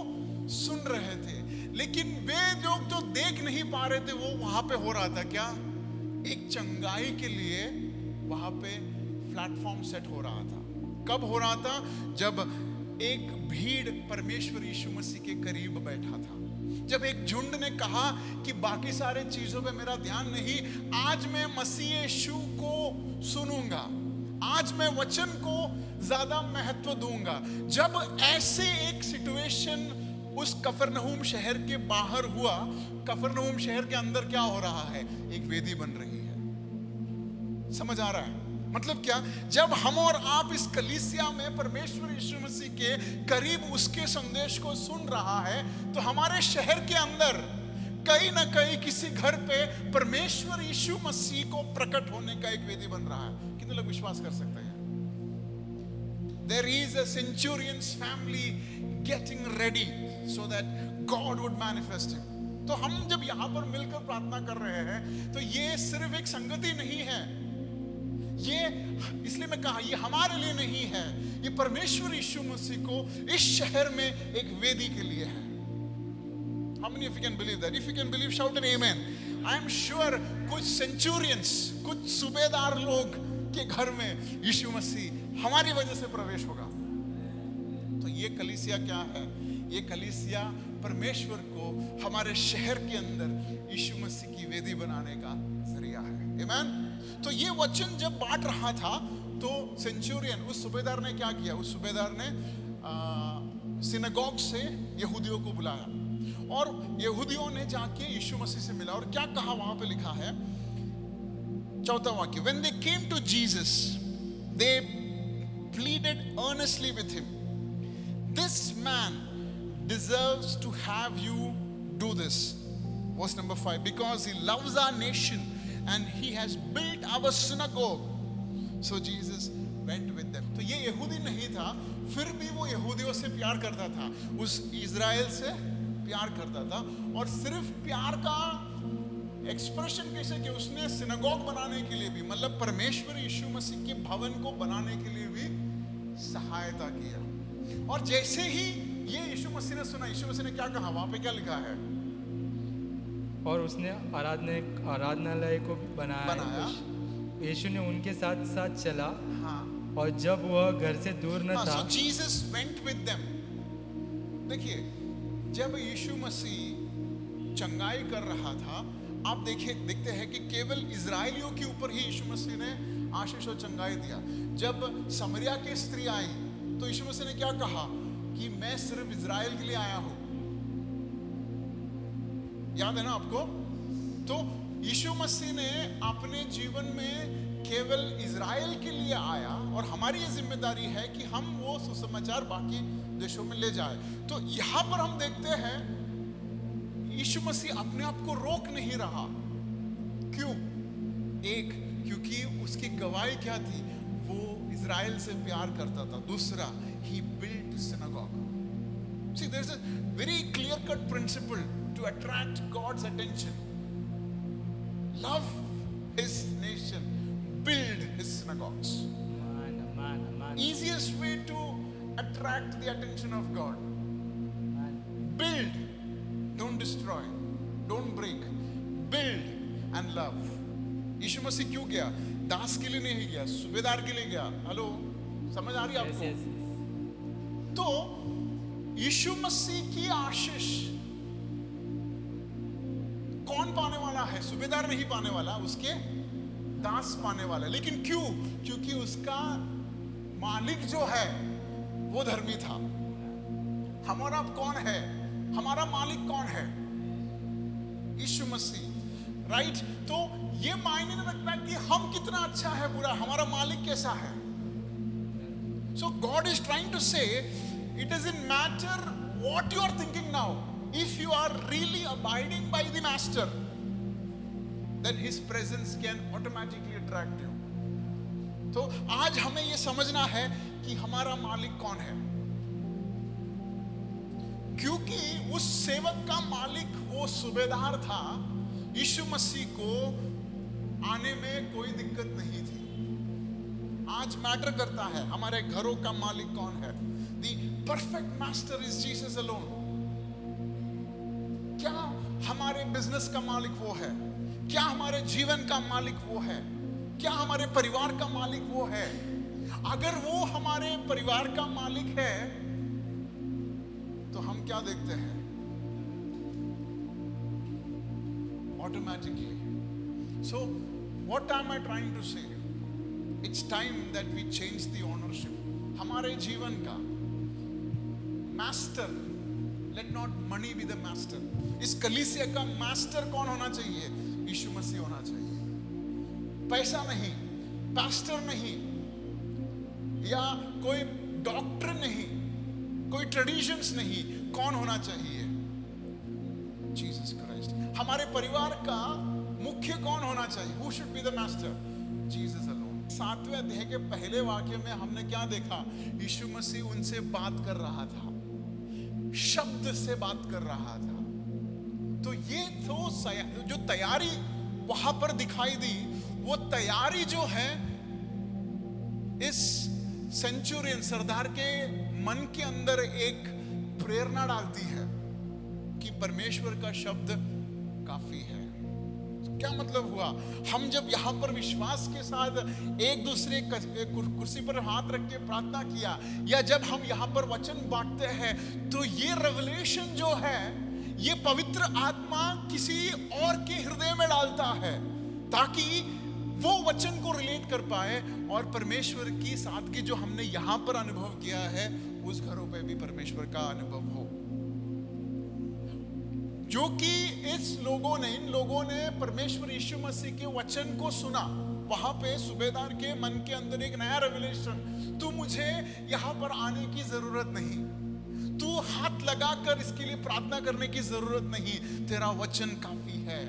सुन रहे थे। लेकिन वे लोग जो देख नहीं पा रहे थे, वो वहां पे हो रहा था क्या? एक चंगाई के लिए वहां पे प्लेटफॉर्म सेट हो रहा था। कब हो रहा था? जब एक भीड़ परमेश्वर यीशु मसीह के करीब बैठा था। जब एक झुंड ने कहा कि बाकी सारे चीजों पे मेरा ध्यान नहीं, आज मैं मसीह यीशु को सुनूंगा, आज मैं वचन को ज्यादा महत्व दूंगा। जब ऐसे एक सिचुएशन उस कफरनहूम शहर के बाहर हुआ, कफरनहूम शहर के अंदर क्या हो रहा है? एक वेदी बन रही है। समझ आ रहा है? मतलब क्या? जब हम और आप इस कलीसिया में परमेश्वर यीशु मसीह के करीब उसके संदेश को सुन रहा है, तो हमारे शहर के अंदर कहीं ना कहीं किसी घर पे परमेश्वर यीशु मसीह को प्रकट होने का एक वेदी बन रहा है। कितने लोग विश्वास कर सकते हैं? There is a centurion's family getting ready so that God would manifest him. तो हम जब यहाँ पर मिलकर प्रार्थना कर रहे हैं, तो ये सिर्फ एक संगति नहीं है, ये इसलिए मैं कहा ये हमारे लिए नहीं है, ये परमेश्वर यीशु मसीह को इस शहर में एक वेदी के लिए है। How many of you can believe that? If you can believe, shout an amen. I am sure कुछ सेंचुरियंस, कुछ सूबेदार लोग के घर में यीशु मसीह हमारी वजह से प्रवेश होगा। तो ये कलीसिया क्या है? ये कलीसिया परमेश्वर को हमारे शहर के अंदर यीशु मसीह की वेदी बनाने का जरिया है। आमीन। तो ये वचन जब बांट रहा था, तो सेंचुरियन, उस सूबेदार ने क्या किया? उस सूबेदार ने सिनेगॉग से यहूदियों को बुलाया और यहूदियों ने जाके यीशु मसीह से मिला। और क्या कहा? वहां पे लिखा है 4वां वाक्य, When they came to Jesus, they pleaded earnestly with him, This man deserves to have you do this. Verse number 5, because he loves our nation and he has built our synagogue. So Jesus went with them. तो ये यहूदी नहीं था, फिर भी वो यहूदियों से प्यार करता था, उस इज़राइल से प्यार करता था। और सिर्फ प्यार का एक्सप्रेशन कैसे कि उसने सिनागोग बनाने के लिए भी, मतलब परमेश्वर यीशु मसीह के भवन को बनाने के लिए भी सहायता किया। और जैसे ही ये यीशु मसीह ने सुना, यीशु मसीह ने क्या कहा? वहां पे क्या लिखा है? और उसने आराधनालय को बनाया। यीशु ने उनके साथ साथ चला। हाँ। और जब वह घर से दूर न था, so Jesus went with them. देखिए, जब यीशु मसीह चंगाई कर रहा था, आप देखते हैं कि केवल इजराइलियों के ऊपर ही यीशु मसीह ने आशीष और चंगाई दिया। जब समरिया की स्त्री आई, तो यीशु मसीह ने क्या कहा? कि मैं सिर्फ इजराइल के लिए आया हूँ, याद है ना आपको? तो यीशु मसीह ने अपने जीवन में केवल इज़राइल के लिए आया, और हमारी ये जिम्मेदारी है कि हम वो सुसमाचार बाकी देशों में ले जाए। तो यहाँ पर हम देखते हैं यीशु मसीह अपने आप को रोक नहीं रहा। क्यों? एक, क्योंकि उसकी गवाही क्या थी? वो इज़राइल से प्यार करता था। दूसरा, he built synagogue. See, there's a very clear-cut principle to attract God's attention. Love His nation, build His synagogues. Easiest way to attract the attention of God. Build, don't destroy, don't break. Build and love. यीशु मसीह क्यों गया? दास के लिए नहीं गया, सूबेदार के लिए गया। हेलो, समझ आ रही है आपको? तो यीशु मसीह की आशीष कौन पाने वाला है? सूबेदार नहीं पाने वाला, उसके दास पाने वाला। लेकिन क्यों? क्योंकि उसका मालिक जो है वो धर्मी था। हमारा कौन है? हमारा मालिक कौन है? यीशु मसीह, राइट? तो ये मायने नहीं रखता कि हम कितना अच्छा है बुरा, हमारा मालिक कैसा है। So God is trying to say, it doesn't matter what you are thinking now. If you are really abiding by the Master, then His presence can automatically attract you. तो आज हमें ये समझना है कि हमारा मालिक कौन है, क्योंकि उस सेवक का मालिक वो सूबेदार था। यीशु मसीह को आने में कोई दिक्कत नहीं थी। आज मैटर करता है हमारे घरों का मालिक कौन है। The perfect master is Jesus alone. क्या हमारे बिजनेस का मालिक वो है? क्या हमारे जीवन का मालिक वो है? क्या हमारे परिवार का मालिक वो है? अगर वो हमारे परिवार का मालिक है तो हम क्या देखते हैं? Automatically. So, what am I trying to say? It's time that we change the ownership. हमारे जीवन का master, let not money be the master. इस कलीसिया का master कौन होना चाहिए? यीशु मसीह होना चाहिए। पैसा नहीं, pastor नहीं, या कोई डॉक्टर नहीं, कोई ट्रेडिशंस नहीं। कौन होना चाहिए? Jesus Christ. हमारे परिवार का मुख्य कौन होना चाहिए? Who should be the master? Jesus alone. 7वें अध्याय के पहले वाक्य में हमने क्या देखा? यीशु मसीह उनसे बात कर रहा था, शब्द से बात कर रहा था। तो ये तो जो तैयारी वहां पर दिखाई दी, वो तैयारी जो है इस सेंचुरियन सरदार के मन के अंदर एक प्रेरणा डालती है कि परमेश्वर का शब्द काफी है। क्या मतलब हुआ? हम जब यहाँ पर विश्वास के साथ एक दूसरे कुर्सी पर हाथ रख के प्रार्थना किया, या जब हम यहाँ पर वचन बांटते हैं, तो ये रेवलेशन जो है ये पवित्र आत्मा किसी और के हृदय में डालता है, ताकि वो वचन को रिलेट कर पाए और परमेश्वर की सादगी जो हमने यहाँ पर अनुभव किया है उस घरों पे भी परमेश्वर का अनुभव हो। जो कि इन लोगों ने परमेश्वर यीशु मसीह के वचन को सुना। वहां पे सूबेदार के मन के अंदर एक नया रेवलेशन, तू मुझे यहाँ पर आने की जरूरत नहीं, तू हाथ लगाकर इसके लिए प्रार्थना करने की जरूरत नहीं, तेरा वचन काफी है।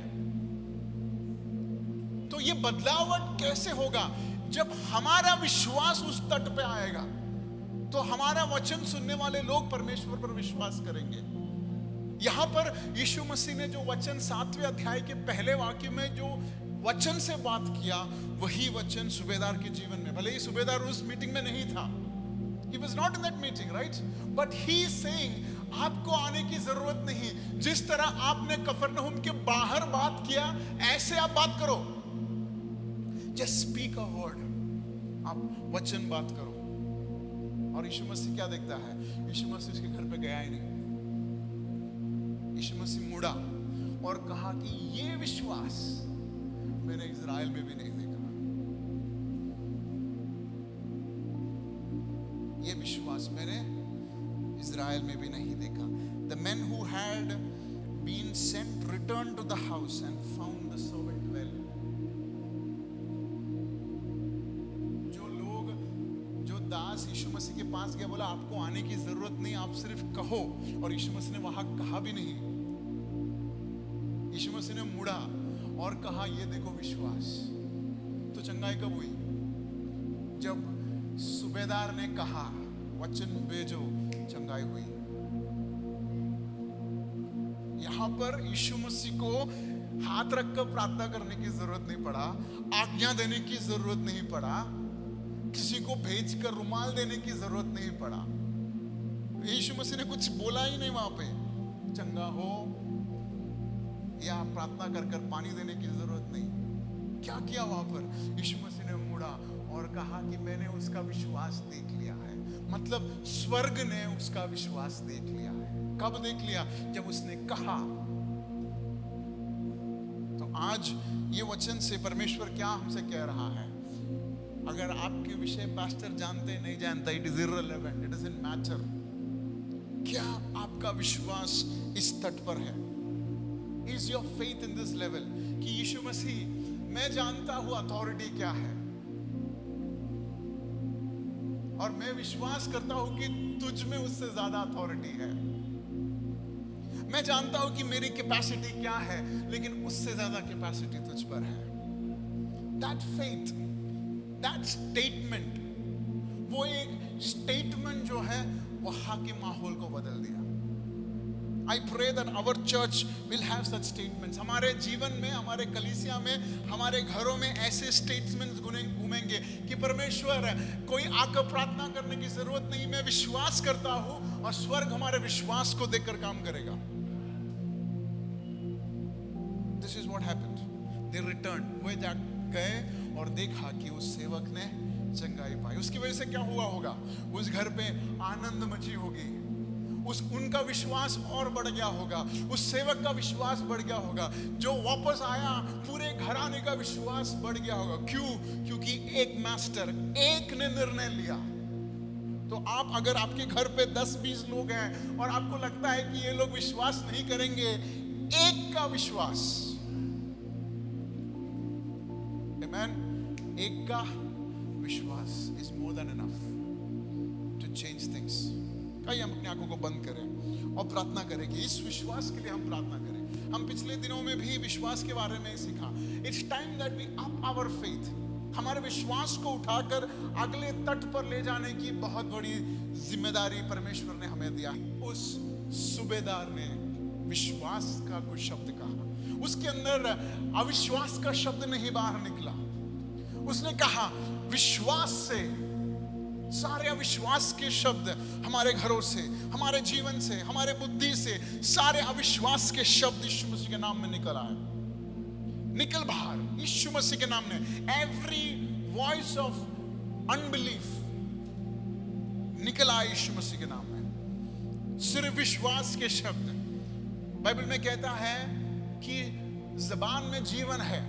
तो ये बदलावट कैसे होगा? जब हमारा विश्वास उस तट पे आएगा, तो हमारा वचन सुनने वाले लोग परमेश्वर पर विश्वास करेंगे। यहां पर यीशु मसीह ने जो वचन 7वें अध्याय के पहले वाक्य में जो वचन से बात किया, वही वचन सूबेदार के जीवन में, भले ही सूबेदार उस मीटिंग में नहीं था, he was not in that meeting, right? But he is saying, आपको आने की जरूरत नहीं। जिस तरह आपने कफरनहूम के बाहर बात किया, ऐसे आप बात करो। Just speak a word, आप वचन बात करो। और यीशु मसीह क्या देखता है? यीशु मसीह उसके घर पे गया ही नहीं। यीशु मसीह मुड़ा और कहा कि ये विश्वास मैंने इज़राइल में भी नहीं देखा, ये विश्वास मैंने इज़राइल में भी नहीं देखा। The men who had being sent, returned to the house and found the servant well. जो दास यीशु मसीह के पास गया, बोला आपको आने की जरूरत नहीं, आप सिर्फ कहो, और यीशु मसीह ने वहां कहा भी नहीं। यीशु मसीह ने मुड़ा और कहा ये देखो विश्वास। तो चंगाई कब हुई? जब सूबेदार ने कहा वचन भेजो, चंगाई हुई। यहां पर यीशु मसीह को हाथ रखकर प्रार्थना करने की जरूरत नहीं पड़ा, आज्ञा देने की जरूरत नहीं पड़ा, किसी को भेजकर रुमाल देने की जरूरत नहीं पड़ा। यीशु मसीह ने कुछ बोला ही नहीं वहां पे, चंगा हो या प्रार्थना कर कर पानी देने की जरूरत नहीं। क्या किया वहां पर? यीशु मसीह ने मुड़ा और कहा कि मैंने उसका विश्वास देख लिया है। मतलब स्वर्ग ने उसका विश्वास देख लिया है। कब देख लिया? जब उसने कहा। तो आज ये वचन से परमेश्वर क्या हमसे कह रहा है? अगर आपके विषय पास्टर जानते नहीं जानता, it is irrelevant, it doesn't matter. क्या आपका विश्वास इस तट पर है? Is your faith in this level कि यीशु मसीह, मैं जानता हूं अथॉरिटी क्या है और मैं विश्वास करता हूं कि तुझ में उससे ज्यादा अथॉरिटी है। मैं जानता हूं कि मेरी कैपेसिटी क्या है, लेकिन उससे ज्यादा कैपेसिटी तुझ पर है। दैट फेथ, दैट स्टेटमेंट, वो एक स्टेटमेंट जो है वहां के माहौल को बदल दिया। I pray that our church will have such statements. हमारे जीवन में, हमारे कलीसिया में, हमारे घरों में ऐसे स्टेटमेंट्स घूमेंगे कि परमेश्वर, कोई आकर प्रार्थना करने की जरूरत नहीं, मैं विश्वास करता हूं और स्वर्ग हमारे विश्वास को देखकर काम करेगा। This is what happened. They returned. वे गए और देखा कि उस सेवक ने चंगाई पाई। उसकी वजह से क्या हुआ होगा? उस घर पे आनंद मची होगी, उनका विश्वास और बढ़ गया होगा, उस सेवक का विश्वास बढ़ गया होगा, जो वापस आया पूरे घराने का विश्वास बढ़ गया होगा। क्यों? क्योंकि एक मास्टर, एक ने निर्णय लिया। तो आप, अगर आपके घर पे 10-20 लोग हैं और आपको लगता है कि ये लोग विश्वास नहीं करेंगे, एक का विश्वास, आमेन, एक का विश्वास is more than enough to change things. आइए हम अपनी आंखों को बंद करें और प्रार्थना करें कि इस विश्वास के लिए हम प्रार्थना करें। हम पिछले दिनों में भी विश्वास के बारे में सीखा। It's time that we up our faith. हमारे विश्वास को उठाकर अगले तट पर ले जाने की बहुत बड़ी जिम्मेदारी परमेश्वर ने हमें दिया। उस सूबेदार ने विश्वास का कुछ शब्द कहा, उसके अंदर अविश्वास का शब्द नहीं बाहर निकला। उसने कहा विश्वास से, सारे अविश्वास के शब्द हमारे घरों से, हमारे जीवन से, हमारे बुद्धि से, सारे अविश्वास के शब्द यीशु मसीह के नाम में निकल आए, निकल बाहर यीशु मसीह के नाम में। एवरी वॉइस ऑफ अनबिलीफ निकल आए यीशु मसीह के नाम में। सिर्फ विश्वास के शब्द। बाइबल में कहता है कि ज़बान में जीवन है।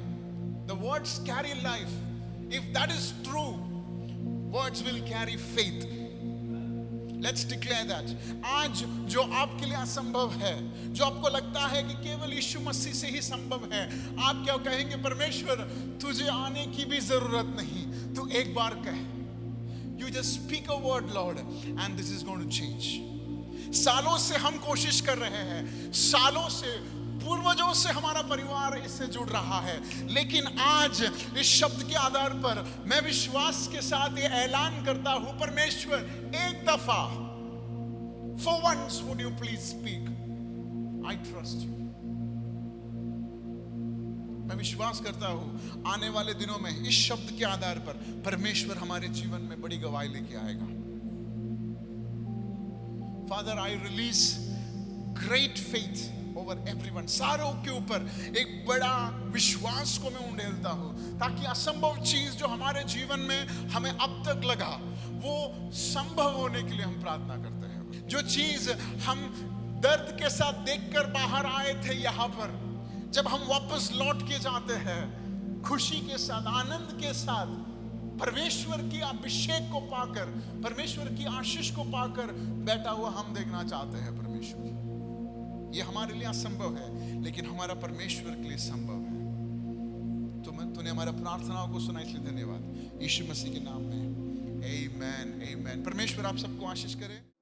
The words carry life. If that is true, words will carry faith. Let's declare that. आज जो आपके लिए असंभव है, जो आपको लगता है कि केवल यीशु मसीह से ही संभव है, आप क्या कहेंगे? परमेश्वर, तुझे आने की भी जरूरत नहीं, तू एक बार कह। You just speak a word, Lord, and this is going to change. सालों से हम कोशिश कर रहे हैं, सालों से, पूर्वजों से हमारा परिवार इससे जुड़ रहा है, लेकिन आज इस शब्द के आधार पर मैं विश्वास के साथ ये ऐलान करता हूं, परमेश्वर एक दफा, for once would you please speak, I trust you. मैं विश्वास करता हूं आने वाले दिनों में इस शब्द के आधार पर परमेश्वर हमारे जीवन में बड़ी गवाही लेके आएगा। Father, I release great faith over everyone. सारों के ऊपर एक बड़ा विश्वास को मैं उंडेलता हूं, ताकि असंभव चीज जो हमारे जीवन में हमें अब तक लगा, वो संभव होने के लिए हम प्रार्थना करते हैं। जो चीज हम दर्द के साथ देखकर बाहर आए थे, यहाँ पर जब हम वापस लौट के जाते हैं खुशी के साथ, आनंद के साथ, परमेश्वर की अभिषेक को पाकर, परमेश्वर की आशीष को पाकर बैठा हुआ हम देखना चाहते हैं। परमेश्वर ये हमारे लिए असंभव है, लेकिन हमारा परमेश्वर के लिए संभव है। तूने हमारा प्रार्थनाओं को सुना, इसलिए धन्यवाद। यीशु मसीह के नाम में आमीन, आमीन। परमेश्वर आप सबको आशीष करे।